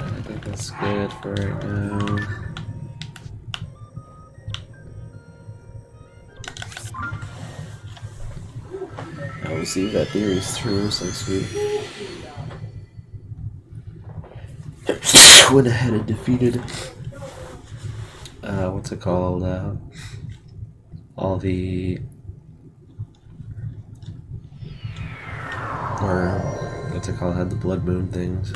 I think that's good for right now. We'll see if that theory's true since we went ahead and defeated what's it called? All the or what's it called? Had the blood moon thing. So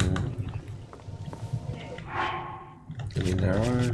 I mean there are.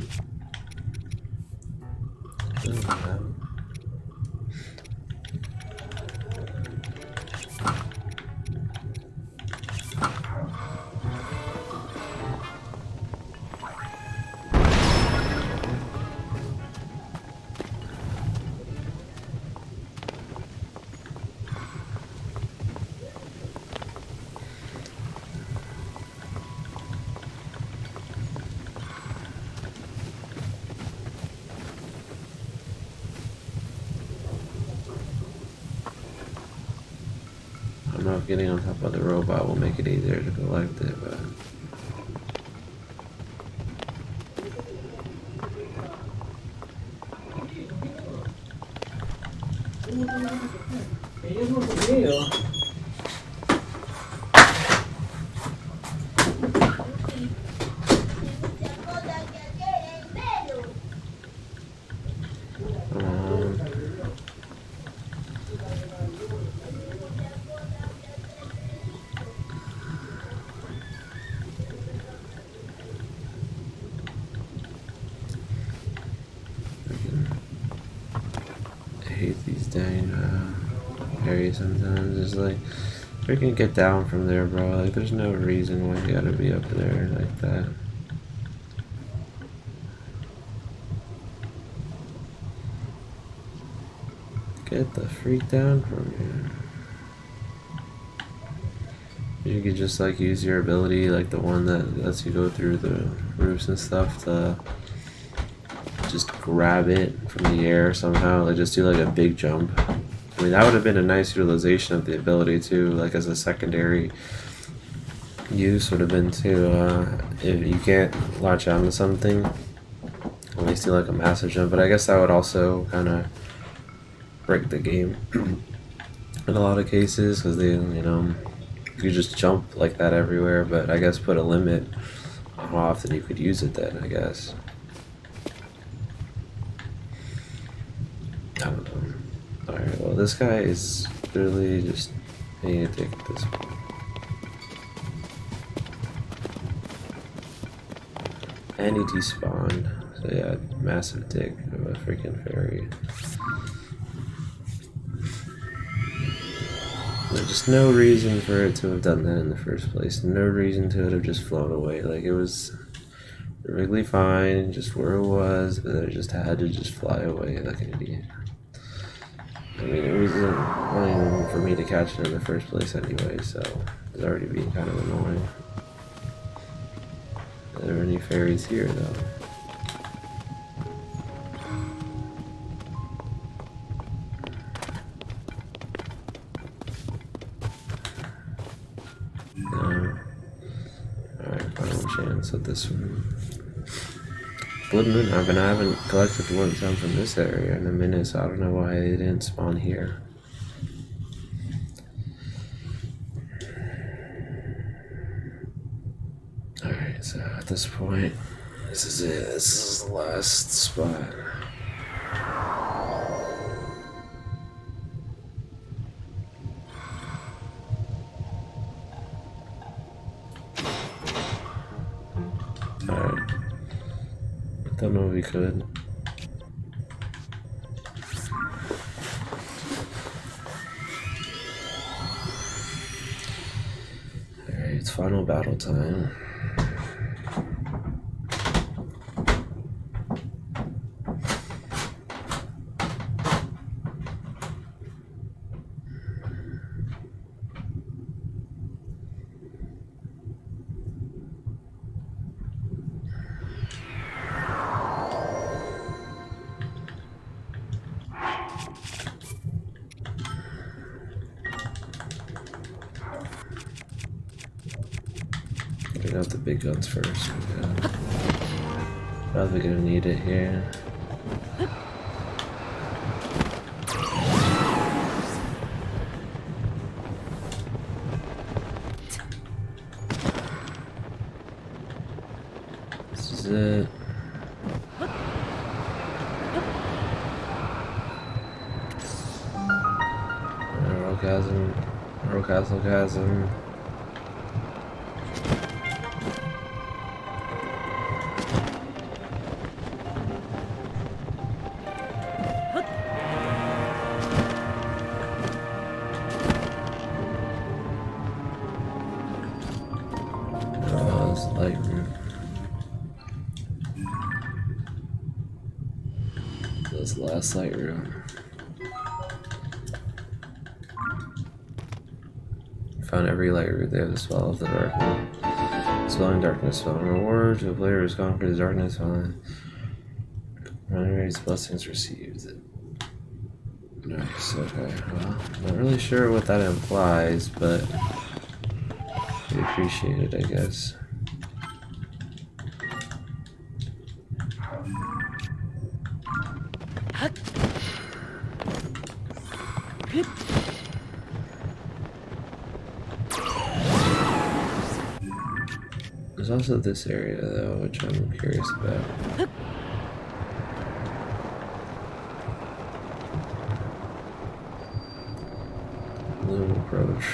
I don't know if getting on top of the robot will make it easier to collect it, but fairy sometimes. It's like, freaking get down from there, bro. Like, there's no reason why you gotta be up there like that. Get the freak down from here. You could just like use your ability, like the one that lets you go through the roofs and stuff, to just grab it from the air somehow. Like just do like a big jump. I mean, that would have been a nice utilization of the ability too, like as a secondary use would have been to, if you can't latch onto something, at least do like a massive jump. But I guess that would also kind of break the game in a lot of cases, because they, you know, you just jump like that everywhere. But I guess put a limit on how often you could use it then, I guess. I don't know. Alright, well this guy is clearly just being a dick at this point. And he despawned. So yeah, massive dick of a freaking fairy. There's just no reason for it to have done that in the first place. No reason to it have just flown away. Like, it was perfectly fine, just where it was, but then it just had to just fly away like an idiot. I mean, it wasn't running for me to catch it in the first place anyway, so it was already being kind of annoying. Are there any fairies here, though? Alright, final chance at this one. Blood Moon, I haven't collected the one time from this area in a minute, so I don't know why they didn't spawn here. Alright, so at this point, this is it. This is the last spot. Alright. Don't know if we could. Alright, it's final battle time. Get out the big guns first. Yeah. Probably gonna need it here. This is it. Orgasm. Lightroom. That's the last Lightroom. Found every Lightroot. They have the spell of the darkness. Spelling darkness. Found reward to a player who's conquered the darkness. Found blessings received. Nice. Okay. Well, not really sure what that implies, but we appreciate it, I guess. There's also this area though, which I'm curious about. Little approach.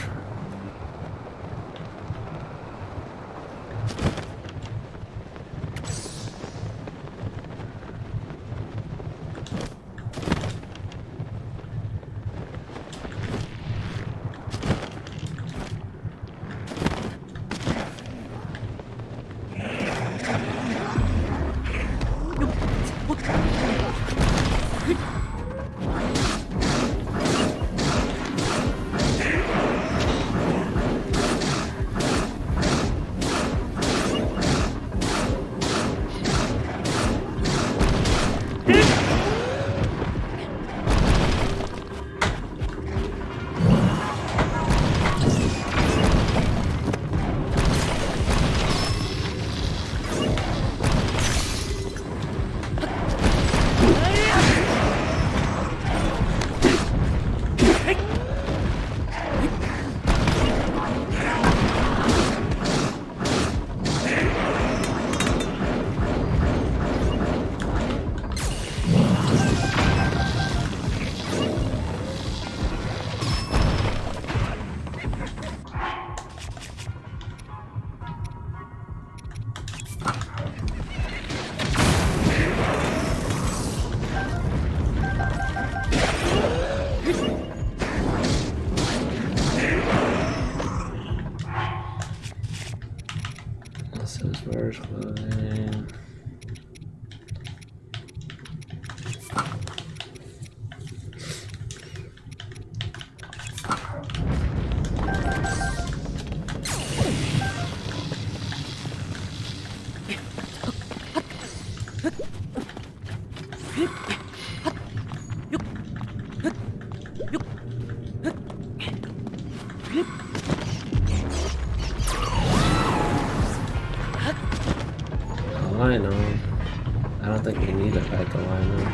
Wears clothing. Lino. I don't think we need to fight the Lino.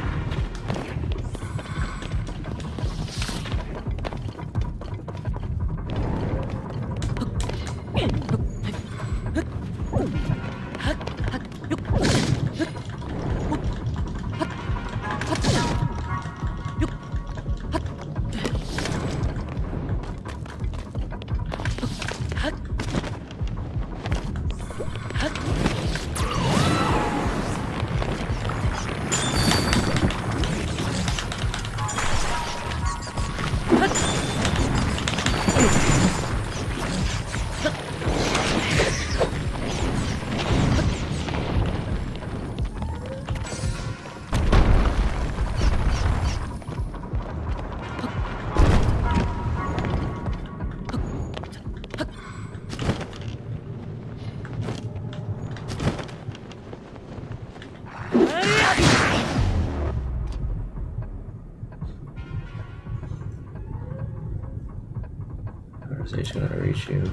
He's gonna reach you.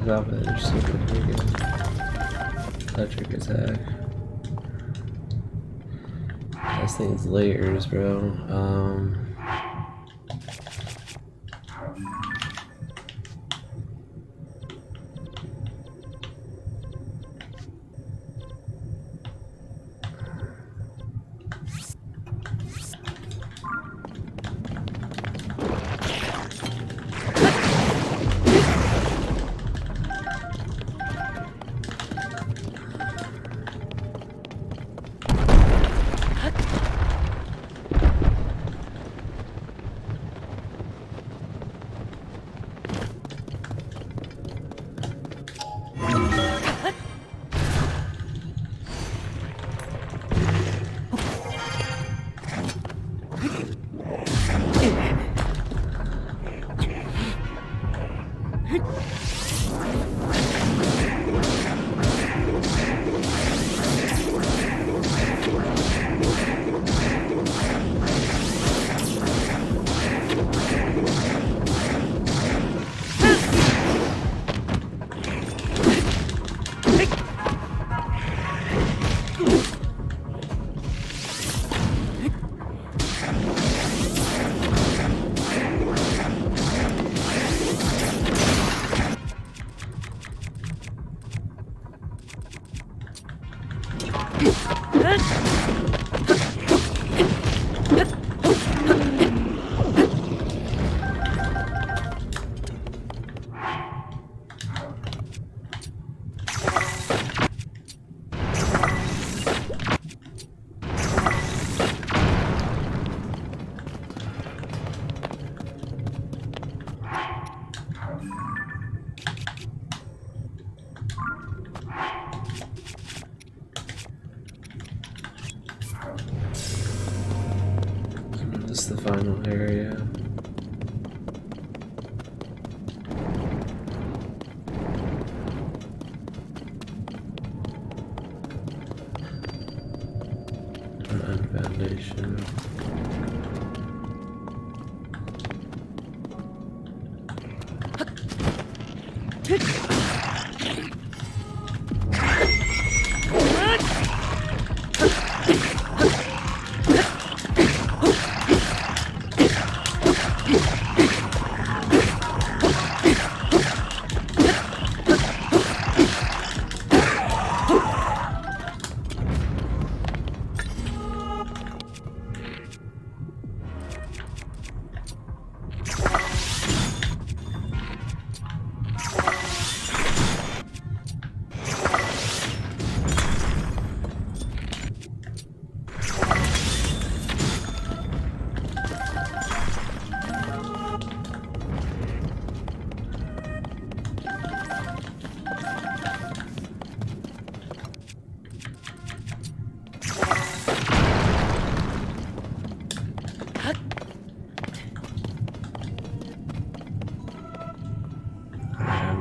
Savage, super freaking electric attack. This thing's layers, bro. This is the final area. And foundation.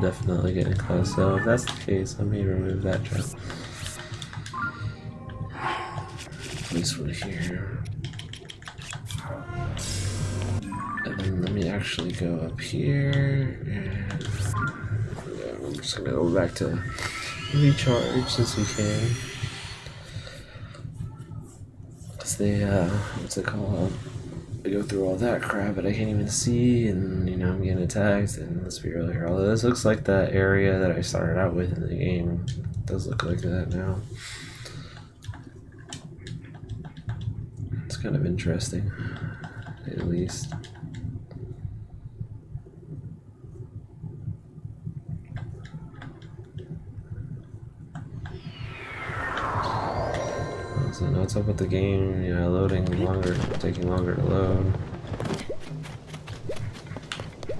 definitely getting close. So if that's the case, let me remove that trap. This one here. And then let me actually go up here, and I'm just gonna go back to recharge since we can. Cause they, what's it called? I go through all that crap, but I can't even see, and you know I'm getting attacked. And let's be real here, although this looks like that area that I started out with in the game, it does look like that now. It's kind of interesting, at least. So what's up with the game? Yeah, loading longer, taking longer to load.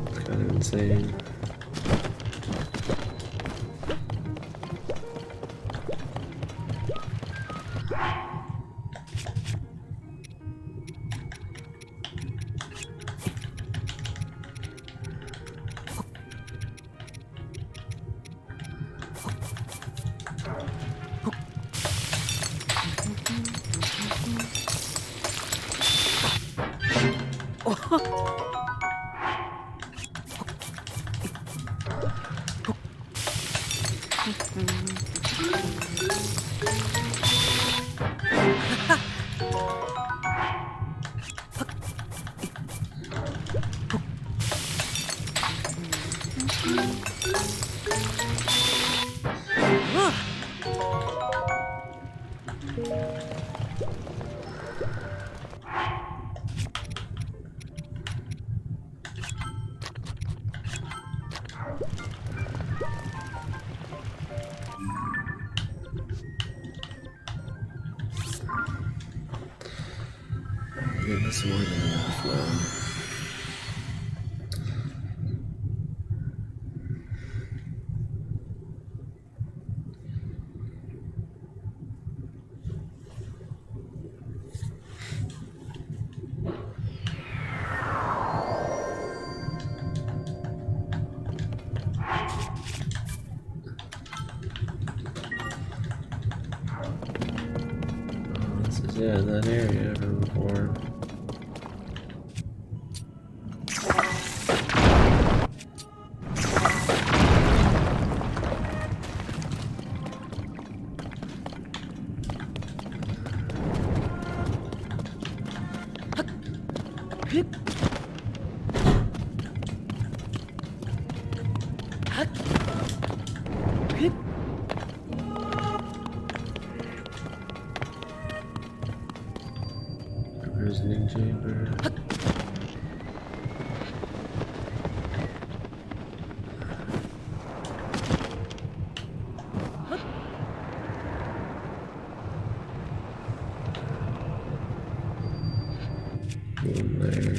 It's kind of insane. This more than enough now. Oh, this is that area from before. Reasoning chamber. One there.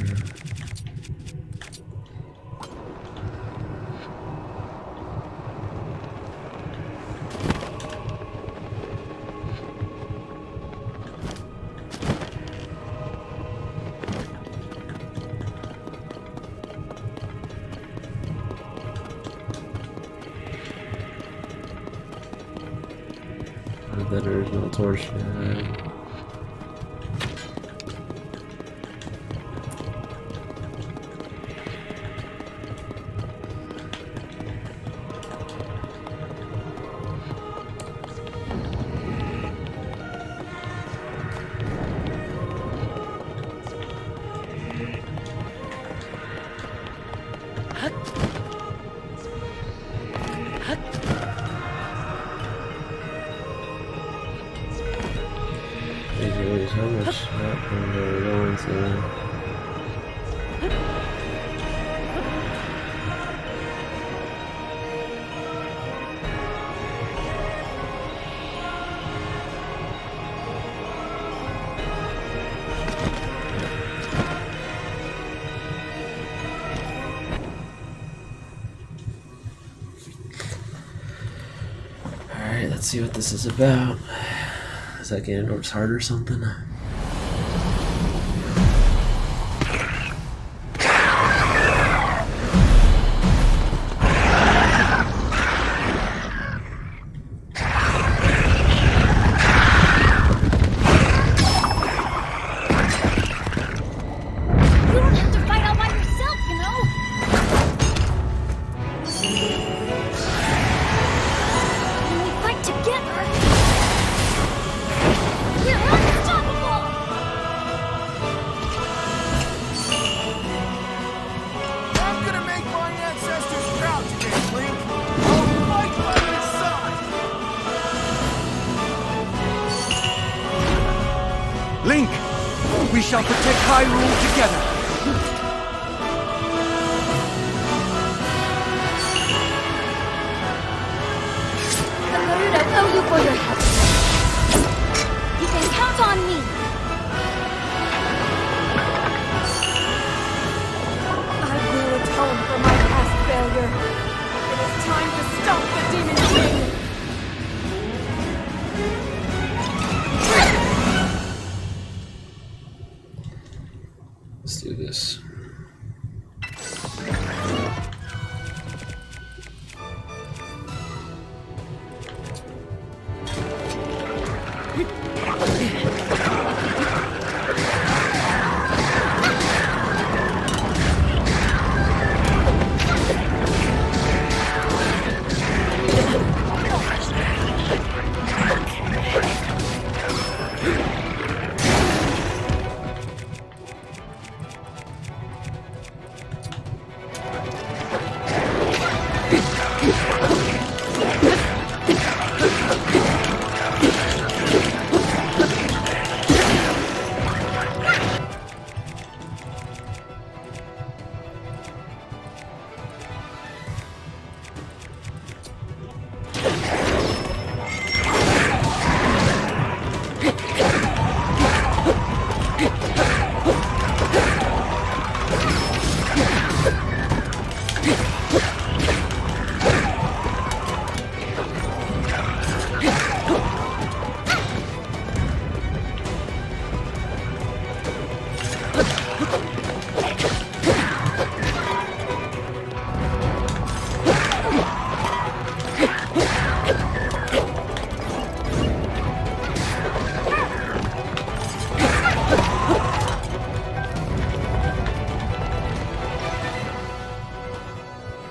That there is no torch now. Anyways, how much happened are we going to? Alright, let's see what this is about. Is that Ganondorf's heart or something? Link! We shall protect Hyrule together! I owe you for your help. You can count on me. I will atone for my past failure. It is time to stop the Demon King. Let's do this.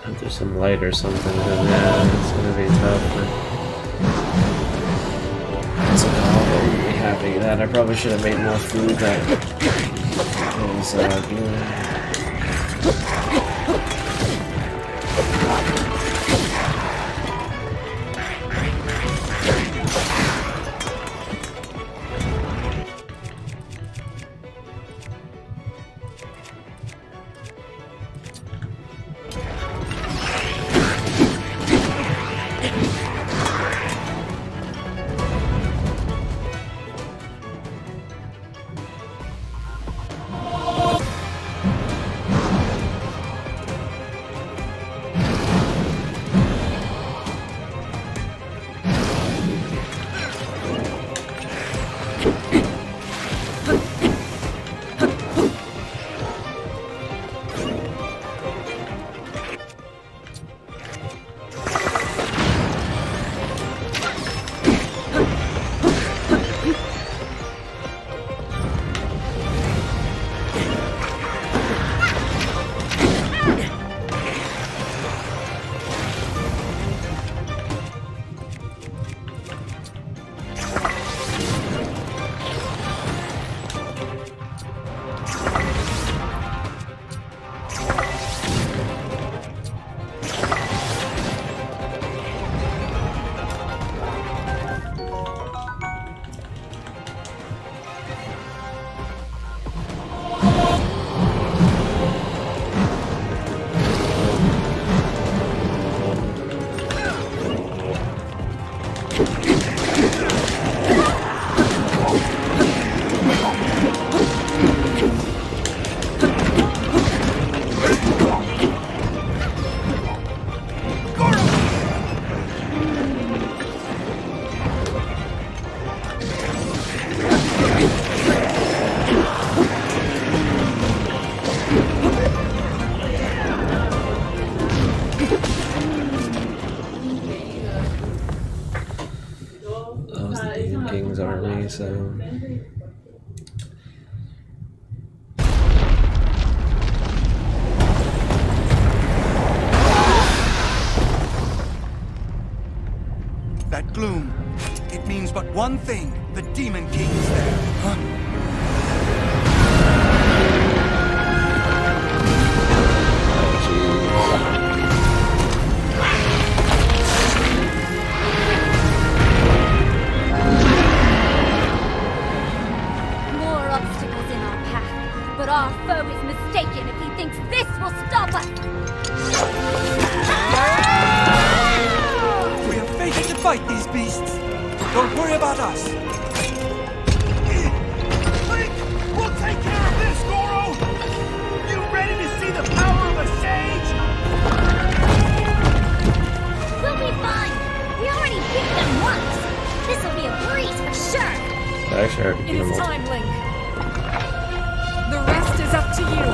If there's some light or something, then yeah, it's gonna be tough. But so I'll be happy that I probably should have made more food that was good. King's army, so That gloom, it means but one thing. The Demon King is there. Huh? More Actually, I already It beat him is up. time, Link. The rest is up to you.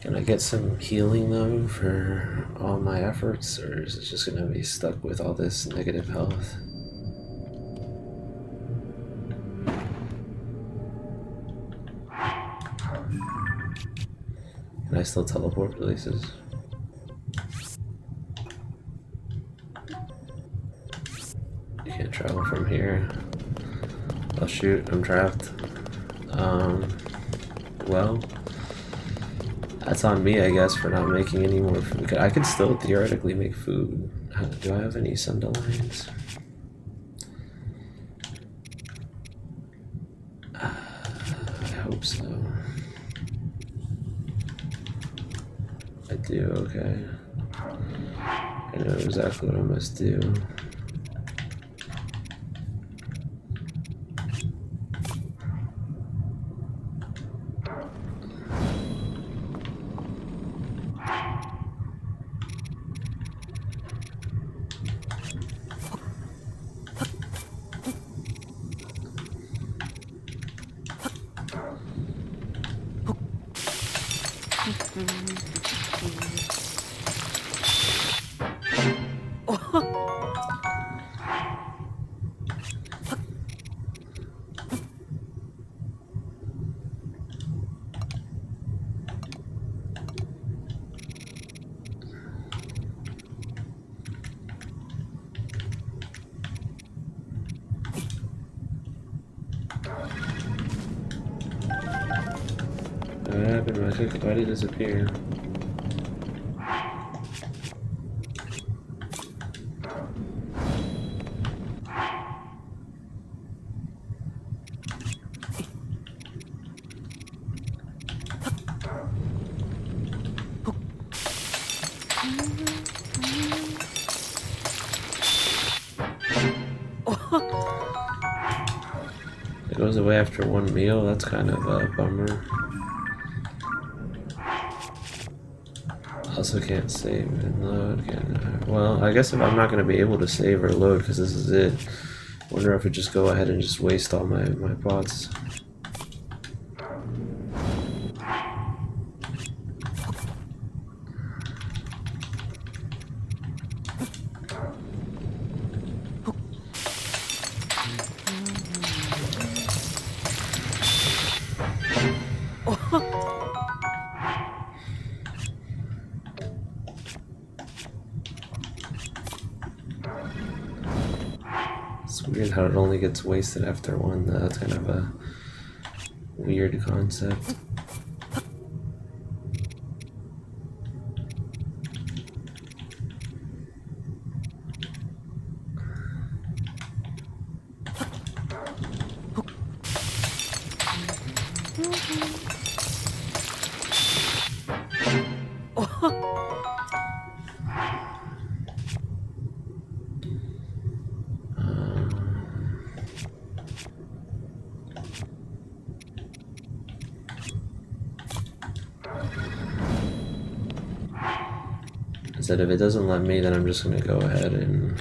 Can I get some healing though for all my efforts, or is it just gonna be stuck with all this negative health? Can I still teleport places? You can't travel from here. Oh shoot, I'm trapped. Well, that's on me, I guess, for not making any more food. I could still theoretically make food. Do I have any Sunderlines? I hope so. I do, okay. I know exactly what I must do. What happened? Why did it disappear? It goes away after one meal? That's kind of a bummer. Also can't save and load. Well, I guess if I'm not going to be able to save or load because this is it, I wonder if I just go ahead and just waste all my pots. It's weird how it only gets wasted after one. That's kind of a weird concept. That if it doesn't let me, then I'm just gonna go ahead and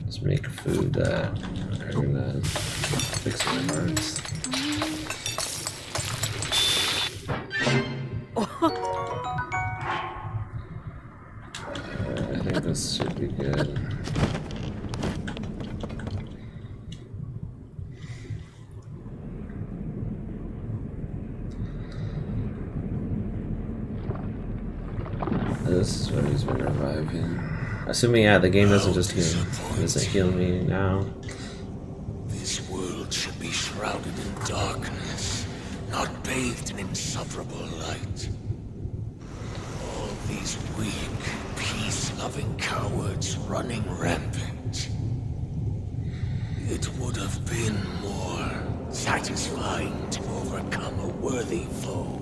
just make food that are gonna fix my parts. I think this should be good. This is what he's been reviving. Assuming, yeah, the game doesn't just heal. It doesn't heal me now. This world should be shrouded in darkness, not bathed in insufferable light. All these weak, peace-loving cowards running rampant. It would have been more satisfying to overcome a worthy foe.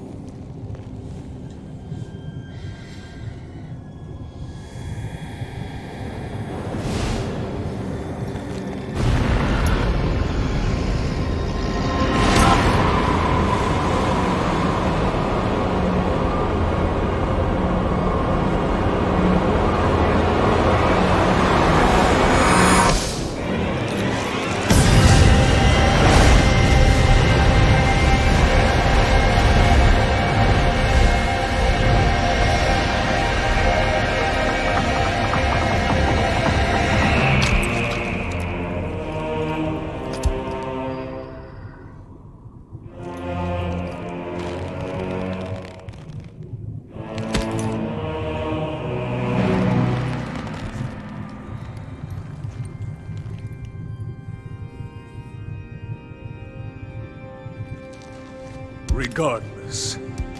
Regardless,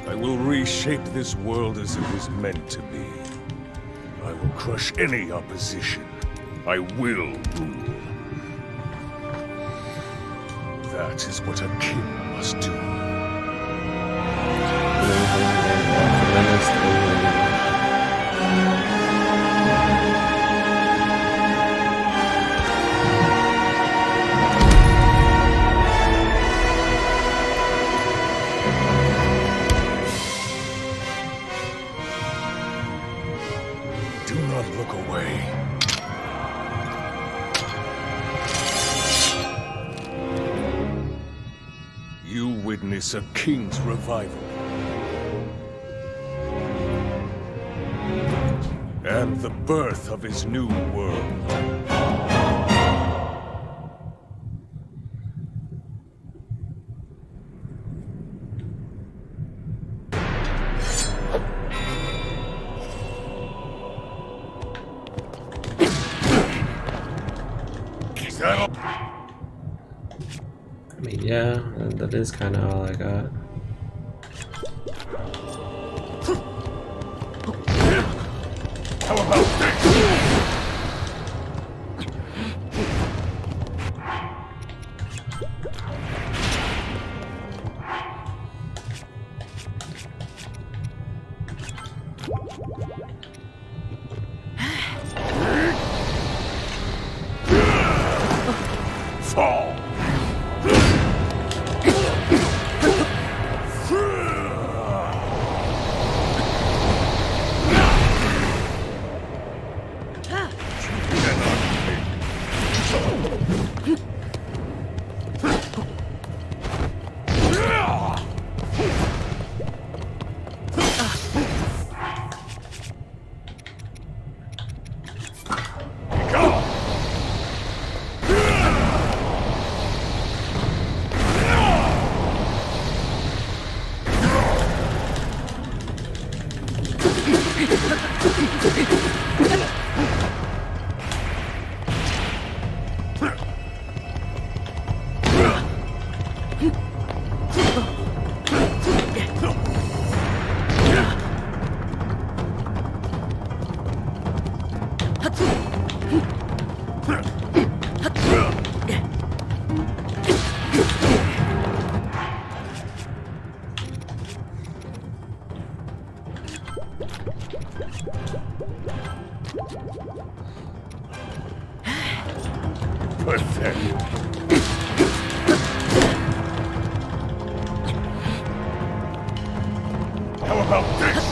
I will reshape this world as it was meant to be. I will crush any opposition. I will rule. That is what a king must do. Do not look away. You witness a king's revival. And the birth of his new world. I mean, yeah, that is kind of all I got. How about this? Fall. Pathetic. How about this?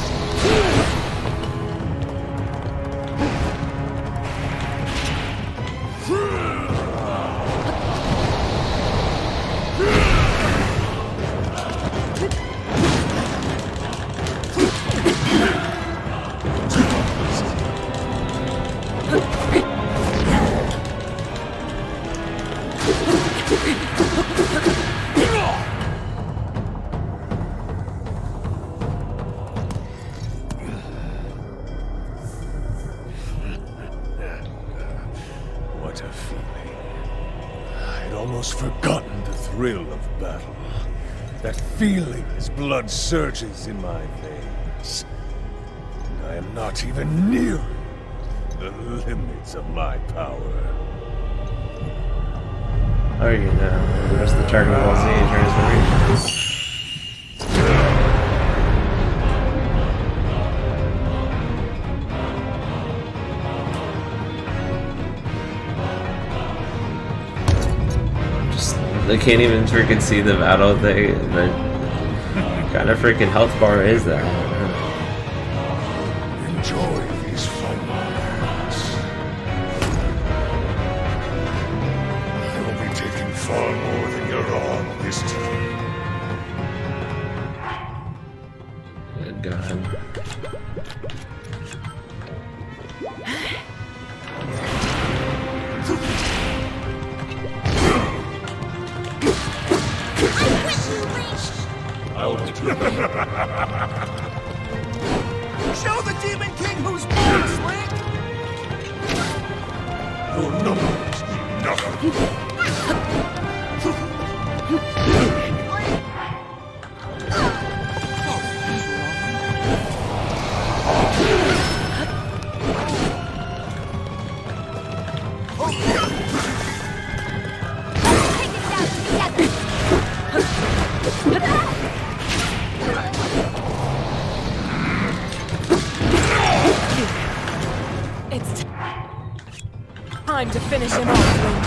What a feeling. I'd almost forgotten the thrill of battle. That feeling as blood surges in my veins. And I am not even near the limits of my power. Oh, you know, the rest of the Dragon Ball Z transformations. They can't even freaking see the battle thing. What kind of freaking health bar is that? Enjoy these final moments. I will be taking far more than you're on this time. Good God. Show the Demon King who's boss, Link! Your numbers mean nothing. It's time to finish him off, Link.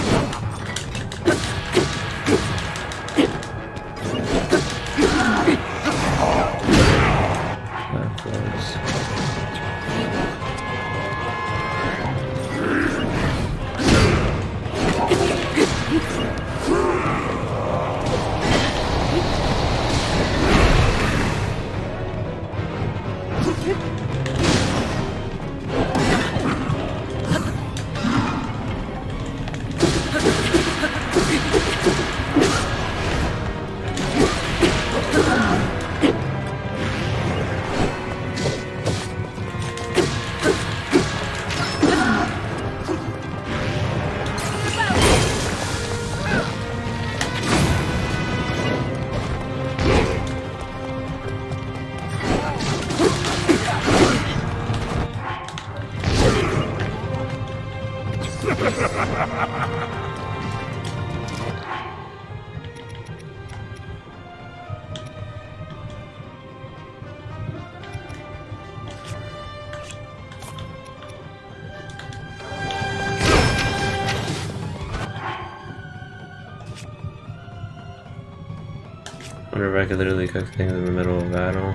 Wonder if I could literally cook things in the middle of battle.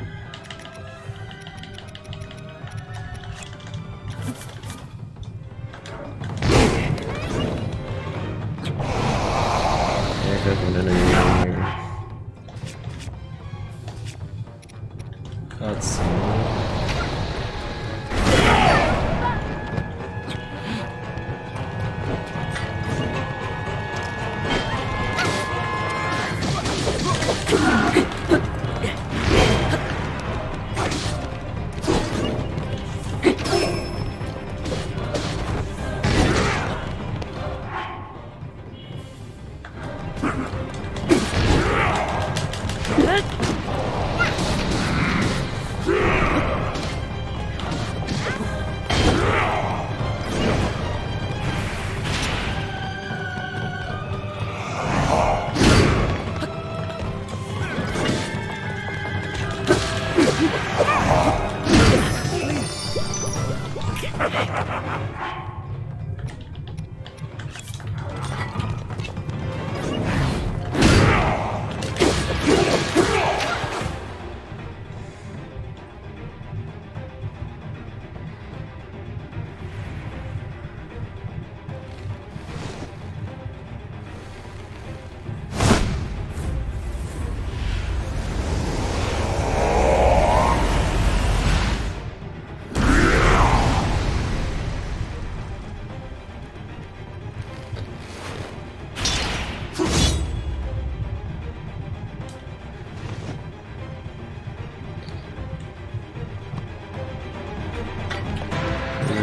Yeah, cook an enemy in here. Cutscene.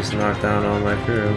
Just knocked down all my crew.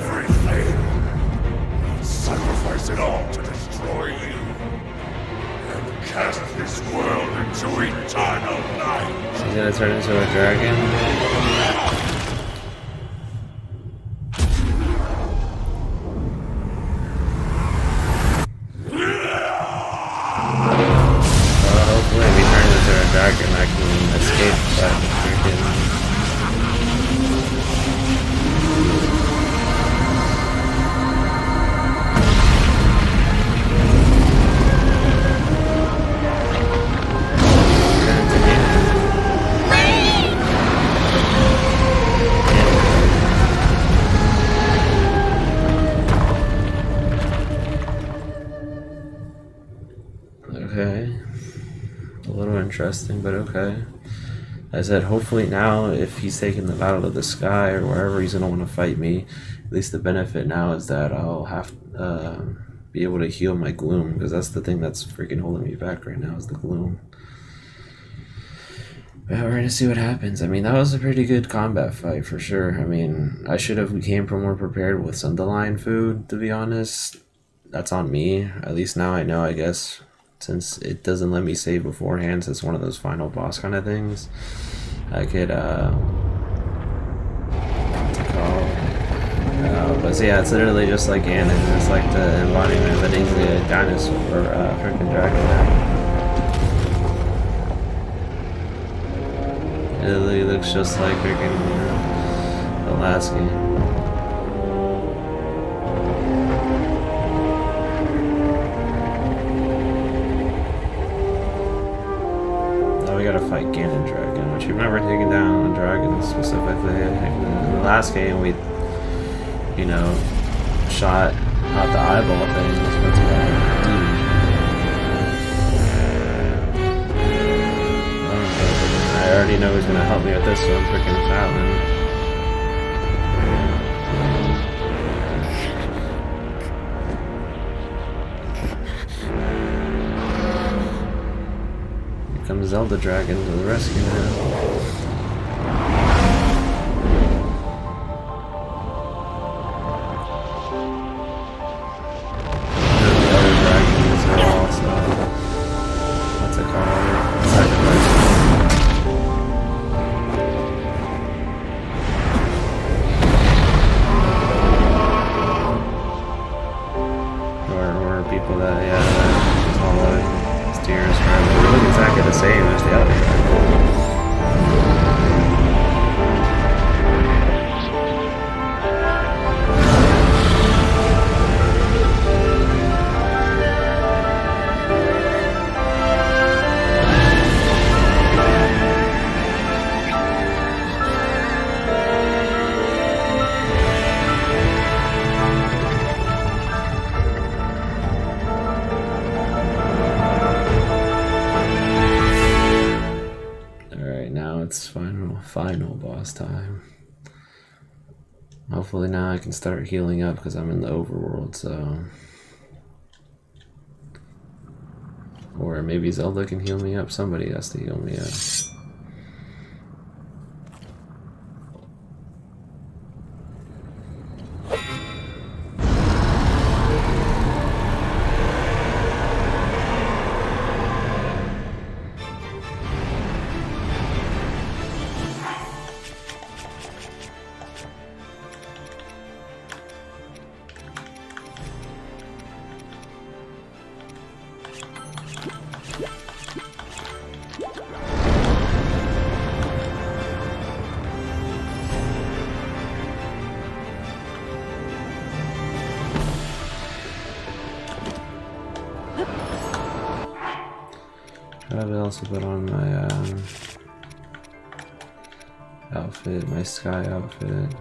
everything. I'll sacrifice it all to destroy you. And cast this world into eternal night. She's gonna turn into a dragon. Hopefully if he turns into a dragon I can escape that freaking... Okay. A little interesting, but okay. I said, hopefully now, if he's taking the battle of the sky or wherever he's going to want to fight me, at least the benefit now is that I'll have be able to heal my gloom, because that's the thing that's freaking holding me back right now is the gloom. Well, we're going to see what happens. I mean, that was a pretty good combat fight for sure. I mean, I should have came more prepared with some Dandelion food, to be honest. That's on me. At least now I know, I guess. Since it doesn't let me save beforehand, so it's one of those final boss kind of things. I could, but so yeah, it's literally just like Ganon. It's like the embodiment of a dinosaur or freaking dragon. It literally looks just like freaking the last game. We gotta fight Ganon Dragon, which we've never taken down a dragon specifically. In the last game, we, you know, shot out the eyeball thing. That's a demon. I already know who's gonna help me with this, so I'm freaking fouling. Comes Zelda Dragon to the rescue now. The other dragons are also, what's it called? Sacrifice. Or people that, yeah, it's all steers for it. They look exactly the same as the other dragon. It's final boss time. Hopefully now I can start healing up because I'm in the overworld, so... Or maybe Zelda can heal me up. Somebody has to heal me up. I've also put on my outfit, my sky outfit.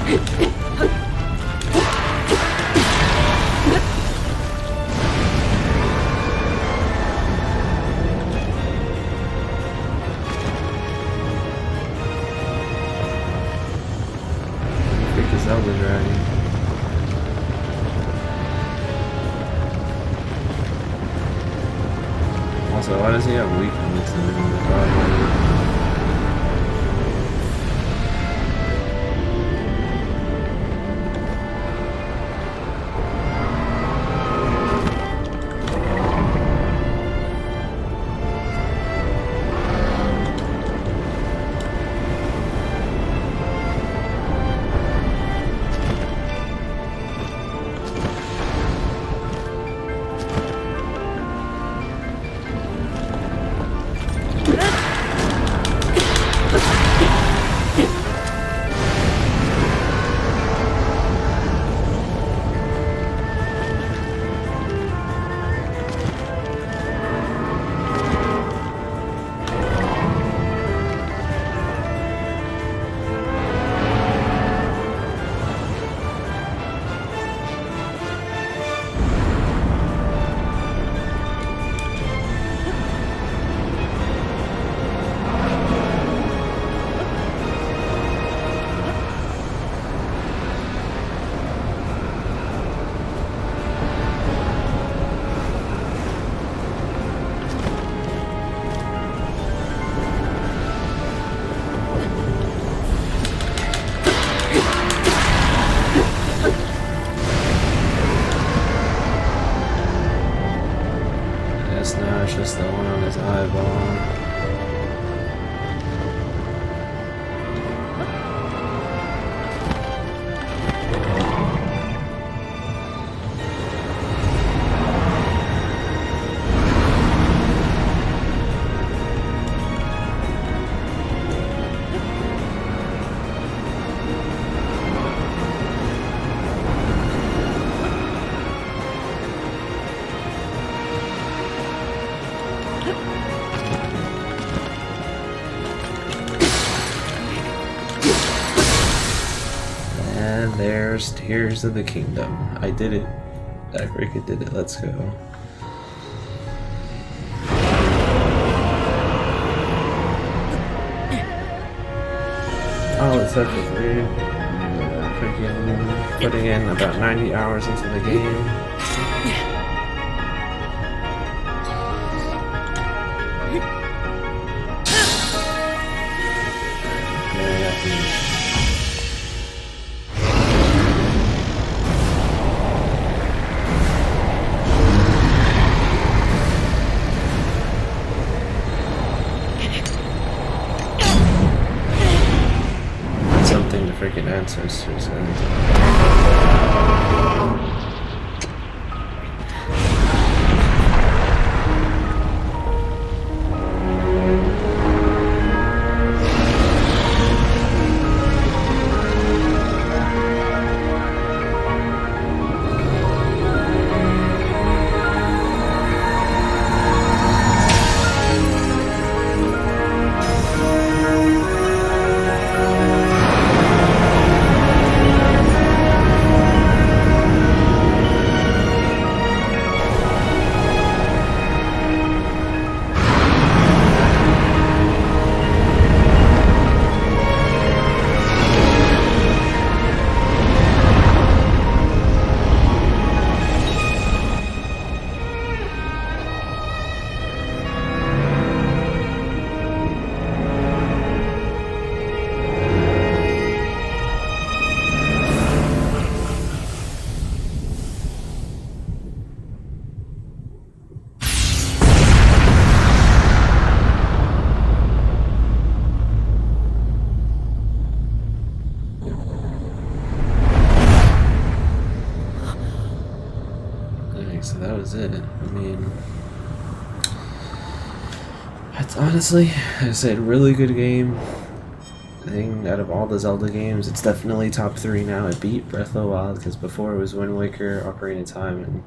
Freaking Zelda dragon. Also, why does he have weakness in the body? Now it's just the one on his eyeball. And there's Tears of the Kingdom. I did it. Rika did it. Let's go. Oh, it's everything. Freaking putting in about 90 hours into the game. Something to freaking ancestors so that was it. I mean, it's honestly, like I said, really good game. I think out of all the Zelda games, it's definitely top 3 now. It beat Breath of the Wild, because before it was Wind Waker, Ocarina of Time, and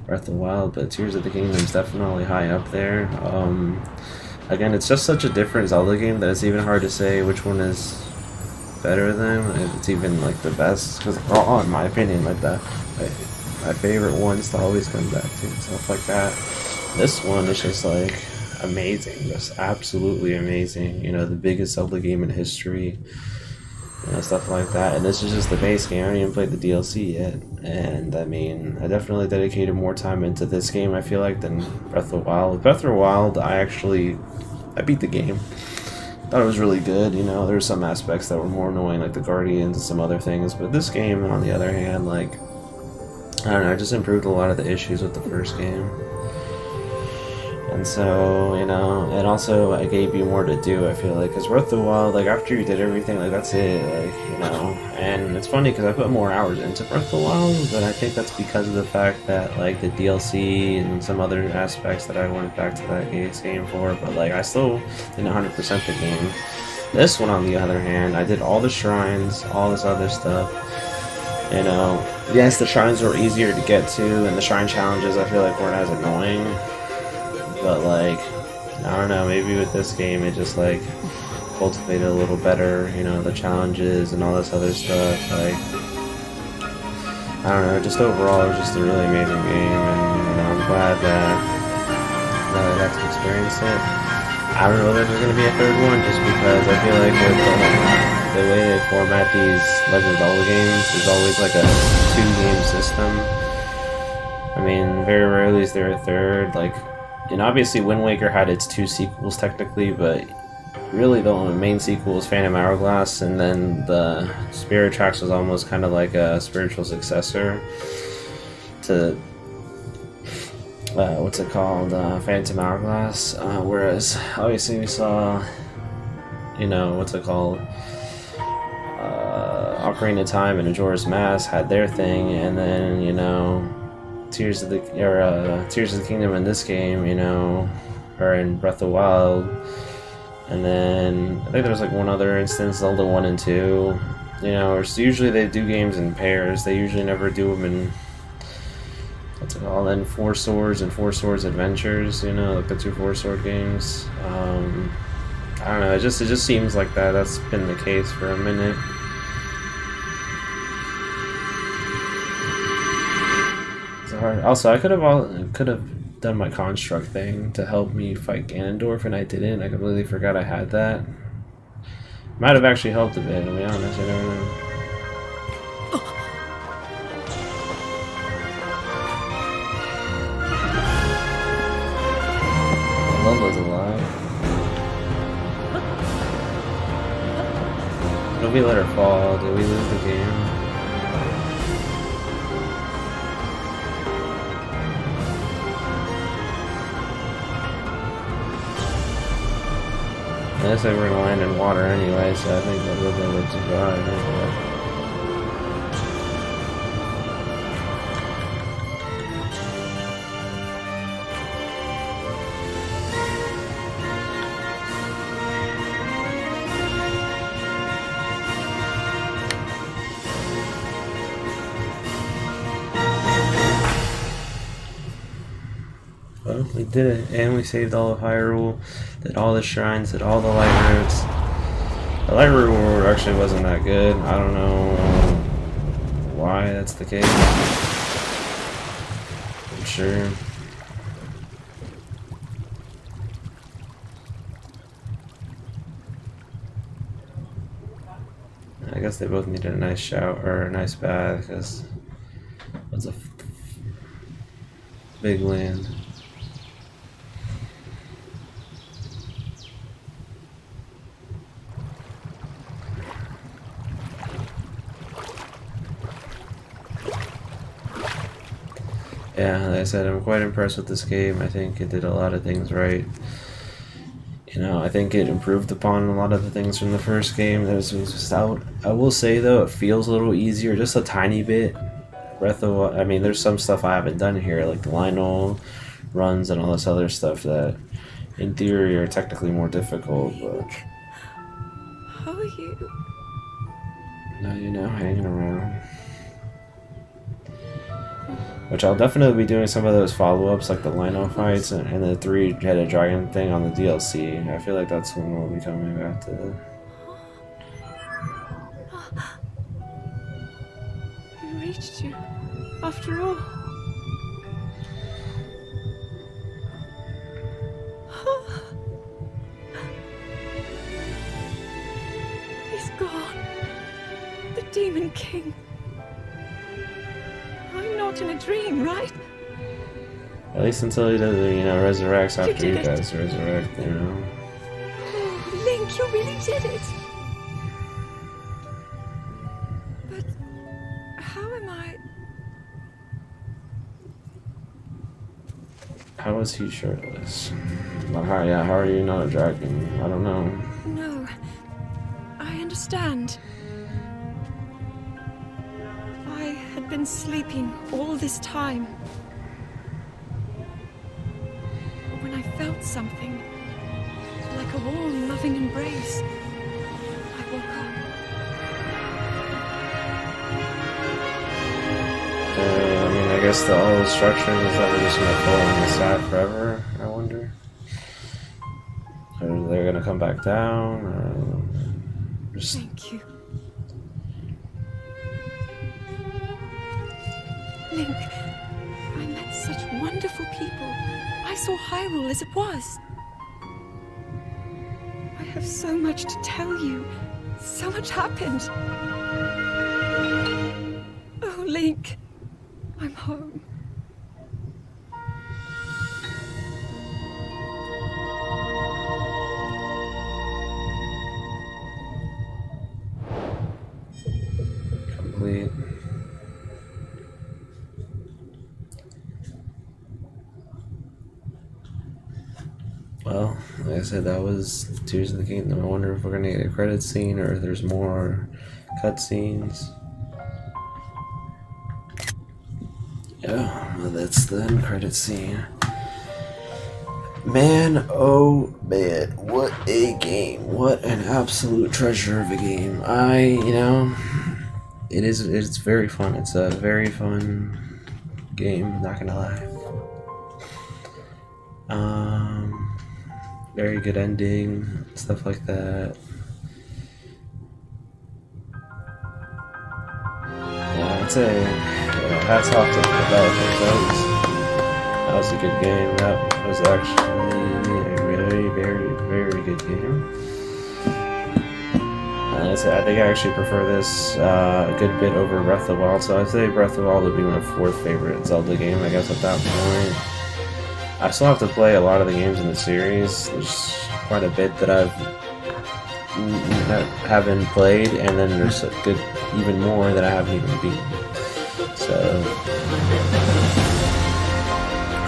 Breath of the Wild, but Tears of the Kingdom is definitely high up there. Again, it's just such a different Zelda game that it's even hard to say which one is better than, it's even like the best. Because, in my opinion, like my favorite ones to always come back to and stuff like that. This one is just like amazing, just absolutely amazing. You know, the biggest Zelda game in history. You know, stuff like that. And this is just the base game. I haven't even played the DLC yet. And I mean, I definitely dedicated more time into this game, I feel like, than Breath of the Wild. Breath of the Wild, I beat the game. Thought it was really good. You know, there's some aspects that were more annoying, like the Guardians and some other things. But this game, on the other hand, like, I don't know, it just improved a lot of the issues with the first game. And so, you know, and also I gave you more to do, I feel like, because Breath of the Wild, like, after you did everything, like, that's it, like, you know, and it's funny because I put more hours into Breath of the Wild, but I think that's because of the fact that, like, the DLC and some other aspects that I went back to that game for, but, like, I still didn't 100% the game. This one, on the other hand, I did all the shrines, all this other stuff, you know, yes, the shrines were easier to get to, and the shrine challenges, I feel like, weren't as annoying. But, like, I don't know, maybe with this game it just, like, cultivated a little better, you know, the challenges and all this other stuff. Like, I don't know, just overall it was just a really amazing game, and, you know, I'm glad that I got to experience it. I don't know if there's going to be a third one, just because I feel like with the way they format these Legend of Zelda games, there's always, like, a 2-game system. I mean, very rarely is there a third, like. And obviously Wind Waker had its 2 sequels technically, but really the main sequel was Phantom Hourglass, and then the Spirit Tracks was almost kind of like a spiritual successor to what's it called, Phantom Hourglass, whereas obviously we saw, you know, what's it called, Ocarina of Time and Majora's Mask had their thing, and then, you know, Tears of the Kingdom in this game, you know, or in Breath of the Wild, and then I think there was like one other instance, Zelda 1 and 2, you know, or so usually they do games in pairs. They usually never do them in, what's it called, then 4 Swords and 4 Swords Adventures, you know, like the 2 4-sword games. I don't know, it just seems like that's been the case for a minute. Also, I could have done my construct thing to help me fight Ganondorf, and I didn't. I completely forgot I had that. Might have actually helped a bit, to be honest. I don't know. Zelda's alive. Did we let her fall? Did we lose the game? I guess they were gonna land in water anyway, so I think that Zelda would survive. Well, we did it, and we saved all of Hyrule, did all the shrines, did all the Lightroots. The Lightroot reward actually wasn't that good. I don't know why that's the case. I'm sure. I guess they both needed a nice shower or a nice bath, because it's a big land. Yeah, like I said, I'm quite impressed with this game. I think it did a lot of things right. You know, I think it improved upon a lot of the things from the first game. There's just out. I will say though, it feels a little easier, just a tiny bit. I mean, there's some stuff I haven't done here, like the Lionel runs and all this other stuff that, in theory, are technically more difficult. But How are you? no, you know, hanging around. Which I'll definitely be doing some of those follow-ups, like the Lino fights and the 3-headed dragon thing on the DLC. I feel like that's when we'll be coming back to. reached you, after all. He's gone. The Demon King. I'm not in a dream, right? At least until he does, resurrects You after you did it. guys resurrect, Oh, Link, you really did it. But how am I? How is he shirtless? Well, how are you not a dragon? I don't know. No, I understand. I had been sleeping all this time. When I felt something, like a warm, loving embrace, I woke up. I guess the whole structure is that we're just gonna fall on the side forever, I wonder. Or they're gonna come back down, or just... Thank you. Link, I met such wonderful people. I saw Hyrule as it was. I have so much to tell you. So much happened. Oh, Link, I'm home. Complete. Well, like I said, that was Tears of the Kingdom. I wonder if we're gonna get a credit scene or if there's more cutscenes. Yeah, well, that's the end credit scene. Man, oh man, what a game. What an absolute treasure of a game. It's very fun. It's a very fun game, not gonna lie. Very good ending, stuff like that. Yeah, I'd say, hats off to the developers. That was a good game. That was actually a very, very, very good game. I think I actually prefer this a good bit over Breath of the Wild, so I'd say Breath of the Wild would be my fourth favorite Zelda game, I guess, at that point. I still have to play a lot of the games in the series. There's quite a bit that I haven't played, and then there's a good, even more that I haven't even beaten. So,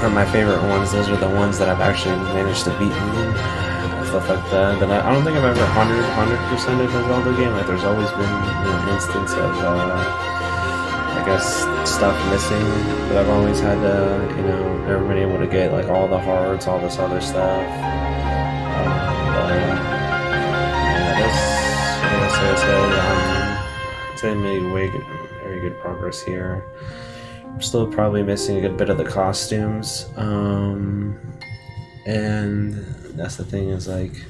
are my favorite ones. Those are the ones that I've actually managed to beat, stuff like that. But I don't think I've ever 100%ed a Zelda game. Like, there's always been an instance of, I guess, stuff missing, but I've always had to, never been able to get like all the hearts, all this other stuff. I'd say made very good progress here. I'm still probably missing a good bit of the costumes, and that's the thing is like.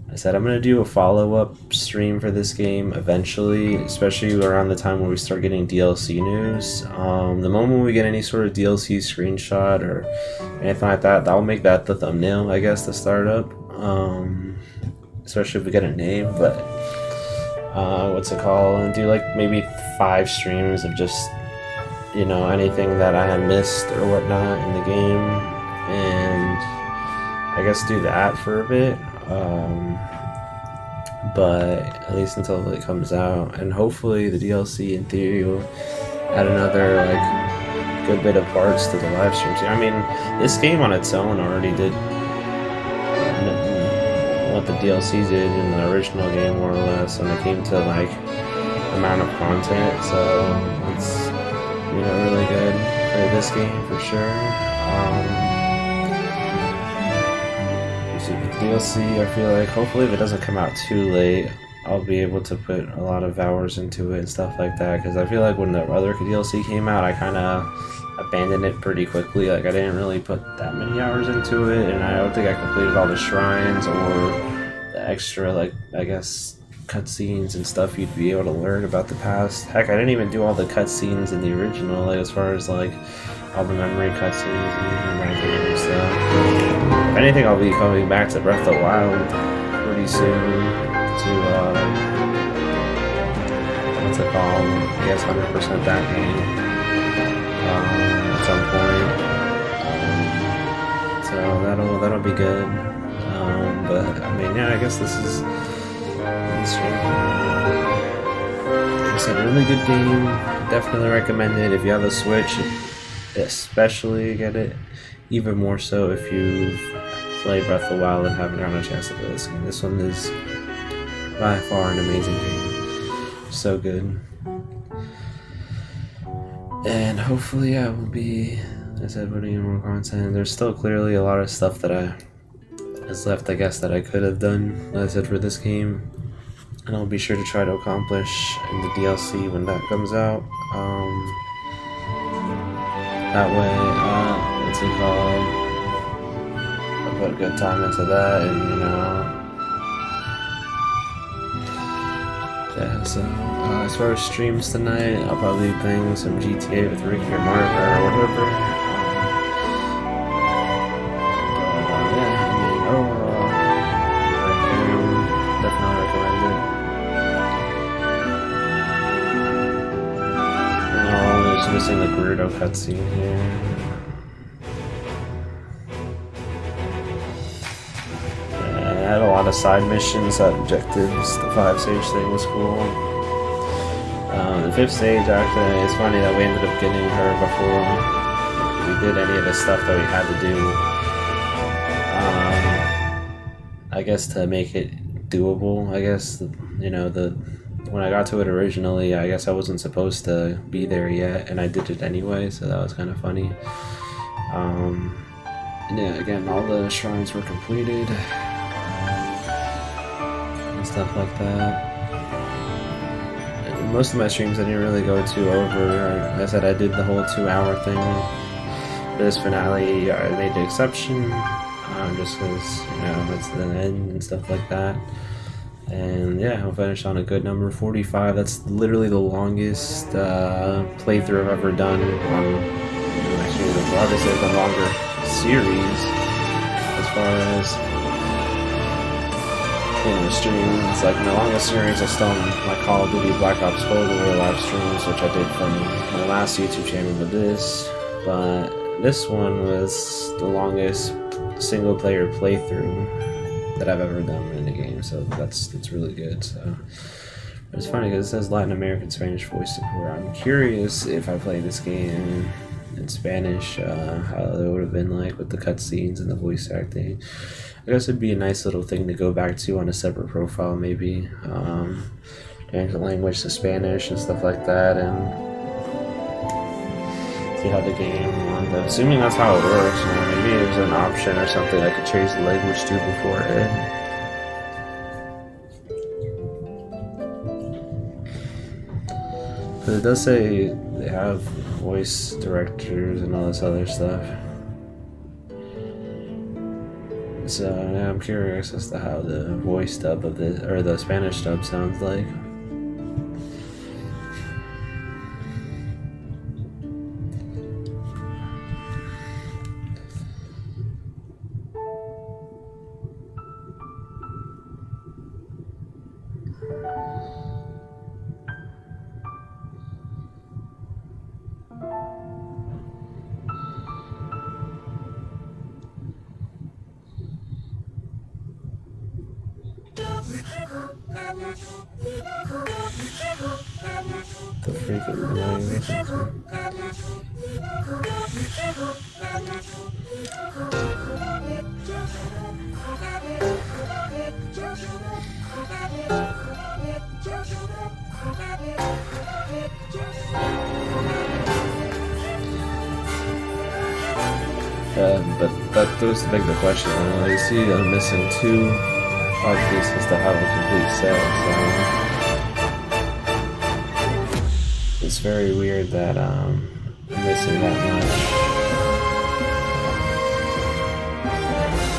I said I'm going to do a follow-up stream for this game eventually, especially around the time where we start getting DLC news. The moment we get any sort of DLC screenshot or anything like that, that'll make that the thumbnail, I guess, to start up. Especially if we get a name, but what's it called? And do like maybe 5 streams of just, anything that I have missed or whatnot in the game. And I guess do that for a bit. But at least until it comes out, and hopefully the DLC in theory will add another good bit of parts to the live streams. I mean, this game on its own already did what the DLC did in the original game, more or less, when it came to amount of content. So it's really good for this game for sure. DLC, I feel like hopefully if it doesn't come out too late, I'll be able to put a lot of hours into it and stuff like that, because I feel like when the other DLC came out, I kind of abandoned it pretty quickly. Like, I didn't really put that many hours into it, and I don't think I completed all the shrines or the extra, I guess, cutscenes and stuff you'd be able to learn about the past. Heck, I didn't even do all the cutscenes in the original, like as far as like all the memory cutscenes and that game. So if anything, I'll be coming back to Breath of the Wild pretty soon to what's it called? I guess 100% that game at some point. So that'll be good. But I mean, yeah, I guess this is. It's a really good game. Definitely recommend it if you have a Switch, especially get it. Even more so if you've played Breath of the Wild and haven't gotten a chance to play this game. This one is by far an amazing game. So good. And hopefully, yeah, we'll be, as I said, putting in more content. There's still clearly a lot of stuff that is left, I guess, that I could have done, as I said, for this game. And I'll be sure to try to accomplish in the DLC when that comes out. That way, what's it called? I'll put a good time into that, and you know. Yeah, so as far as streams tonight, I'll probably be playing some GTA with Ricky or Mario Kart or whatever. Yeah, I mean, overall, I can definitely recommend it. Just missing the Gerudo cutscene here. And I had a lot of side missions, objectives. The 5-stage thing was cool. The 5th stage, actually, it's funny that we ended up getting her before we did any of the stuff that we had to do. I guess to make it doable, I guess, you know, when I got to it originally, I guess I wasn't supposed to be there yet, and I did it anyway, so that was kind of funny. And yeah, again, all the shrines were completed, and stuff like that. And most of my streams I didn't really go too over. Like I said, I did the whole 2-hour thing. For this finale, I made the exception, just because, you know, it's the end and stuff like that. And yeah, I'll finish on a good number, 45. That's literally the longest playthrough I've ever done on, actually, obviously the longer series as far as, you know, streams. Like my longest series is still my Call of Duty Black Ops Cold War live streams, which I did from my last YouTube channel to this. But this one was the longest single player playthrough that I've ever done in a game, so that's really good. So but it's funny because it says Latin American Spanish voice support. I'm curious if I play this game in Spanish, how it would have been like with the cutscenes and the voice acting. I guess it'd be a nice little thing to go back to on a separate profile, maybe change the language to Spanish and stuff like that, and see how the game. Assuming that's how it works, you know, maybe there's an option or something I could change the language to before it. But it does say they have voice directors and all this other stuff. So yeah, I'm curious as to how the voice dub of the or the Spanish dub sounds like. The freaking language. But that does beg the question. You see, I'm missing 2 art pieces to have a complete set. So it's very weird that I'm missing that much.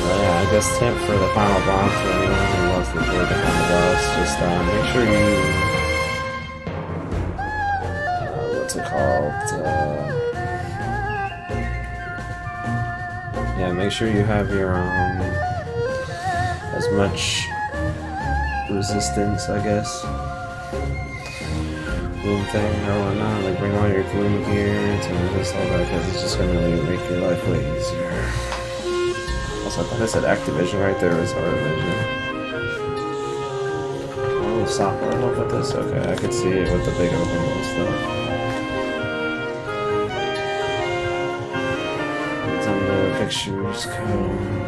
Yeah, I guess tip for the final boss for anyone who wants to play the final boss, just make sure you what's it called? Yeah, make sure you have your as much resistance, I guess. Gloom thing or whatnot, like bring all your gloom gear to resist all that, because it's just gonna really make your life way easier. Also, I thought I said Activision right there, was Vision. Oh, software level with this? Okay, I could see it with the big open world stuff. Nintendo Pictures Code.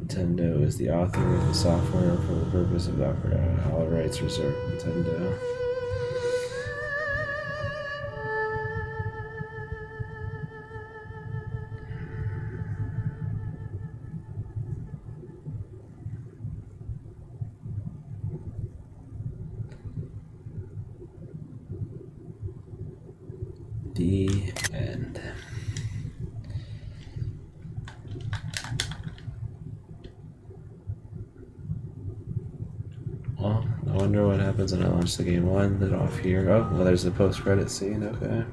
Nintendo is the author of the software for the purpose of all rights reserved Nintendo. The end. Well, I wonder what happens when I launch the game. We'll end it off here. Oh, well, there's the post-credit scene. Okay.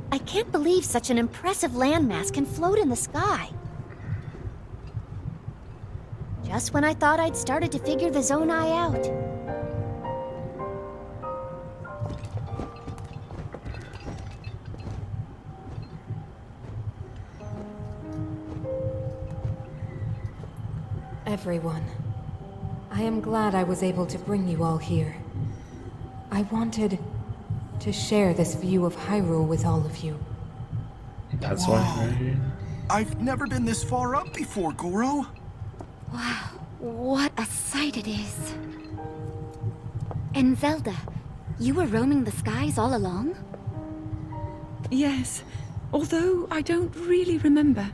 I can't believe such an impressive landmass can float in the sky. Just when I thought I'd started to figure the Zonai out. Everyone, I am glad I was able to bring you all here. I wanted to share this view of Hyrule with all of you. That's why. Right? I've never been this far up before, Goro. Wow, what a sight it is. And Zelda, you were roaming the skies all along? Yes, although I don't really remember.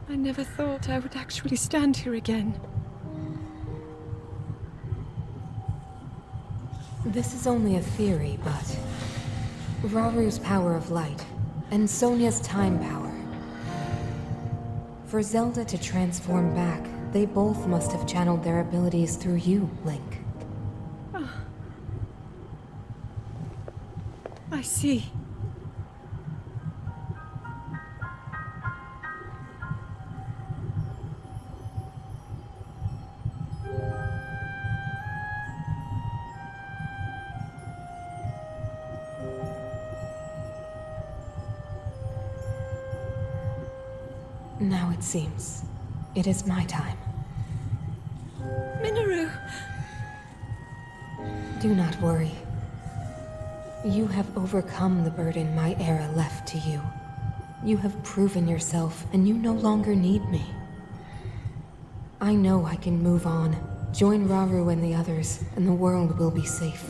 I never thought I would actually stand here again. This is only a theory, but Raru's power of light and Sonia's time power. For Zelda to transform back, they both must have channeled their abilities through you, Link. Oh. I see. Now it seems it is my time. Minoru! Do not worry. You have overcome the burden my era left to you. You have proven yourself, and you no longer need me. I know I can move on, join Raru and the others, and the world will be safe.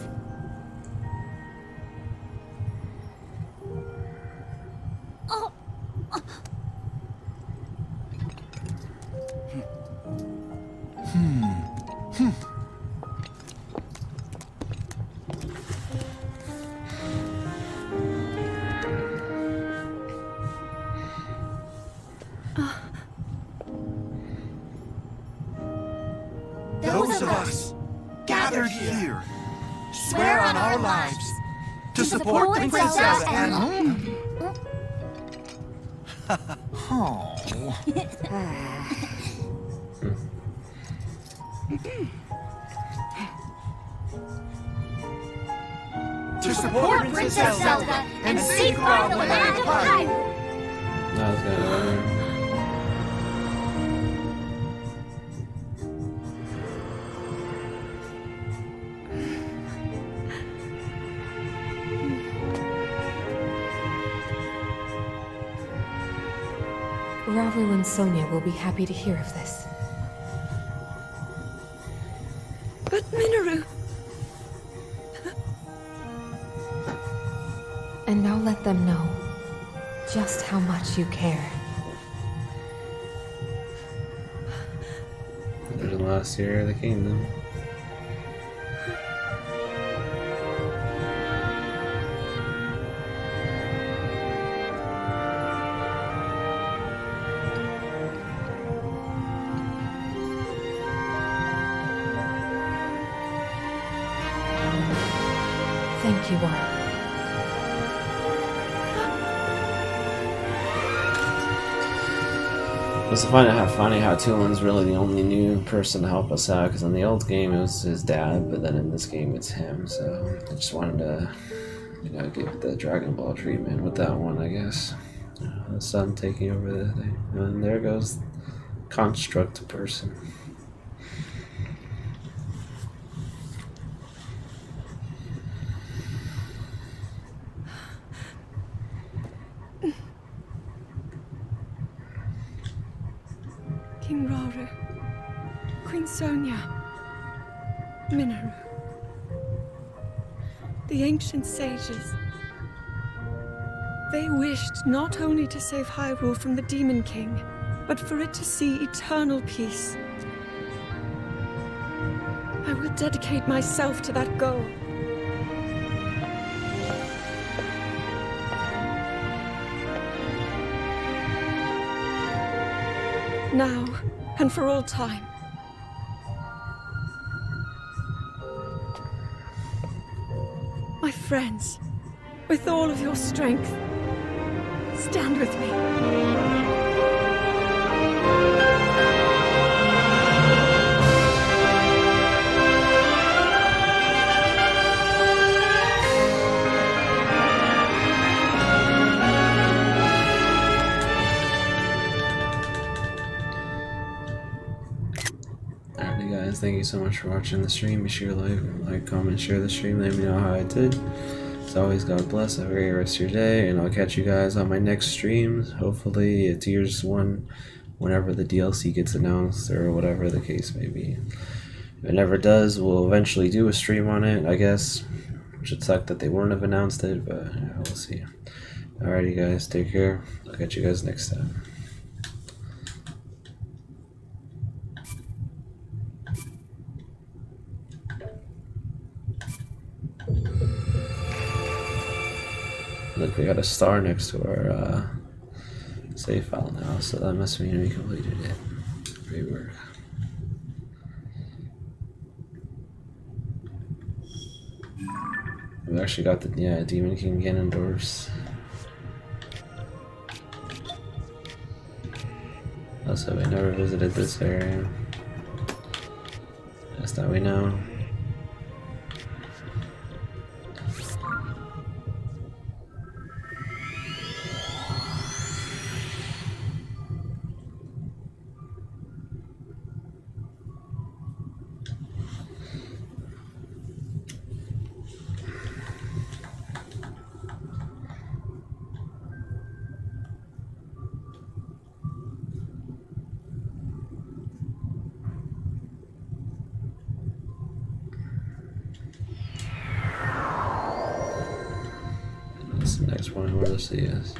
gathered here swear on our lives to support Princess Zelda and... to support Princess Zelda and safeguard the land of Hyrule. That was good. Ravu and Sonia will be happy to hear of this. But Minoru... And now let them know just how much you care. There's the last year of the kingdom. Thank you all. It's funny how Tulin's really the only new person to help us out, because in the old game it was his dad, but then in this game it's him, so I just wanted to, you know, give the Dragon Ball treatment with that one, I guess. The son taking over the thing. And there goes Construct person. King Rauru, Queen Sonia, Minoru. The ancient sages. They wished not only to save Hyrule from the Demon King, but for it to see eternal peace. I will dedicate myself to that goal. Now, and for all time. My friends, with all of your strength, stand with me. Thank you so much for watching the stream. Be sure to like, comment, share the stream. Let me know how I did. As always, God bless. Have a great rest of your day, and I'll catch you guys on my next streams. Hopefully, a Tears 1 whenever the DLC gets announced, or whatever the case may be. If it never does, we'll eventually do a stream on it, I guess. It should suck that they wouldn't have announced it, but yeah, we'll see. Alrighty, guys, take care. I'll catch you guys next time. Look, we got a star next to our save file now, so that must mean we completed it. Great work. We actually got the Demon King Ganondorf's. Also, we never visited this area. That's that we know. That's the next one I want to see is.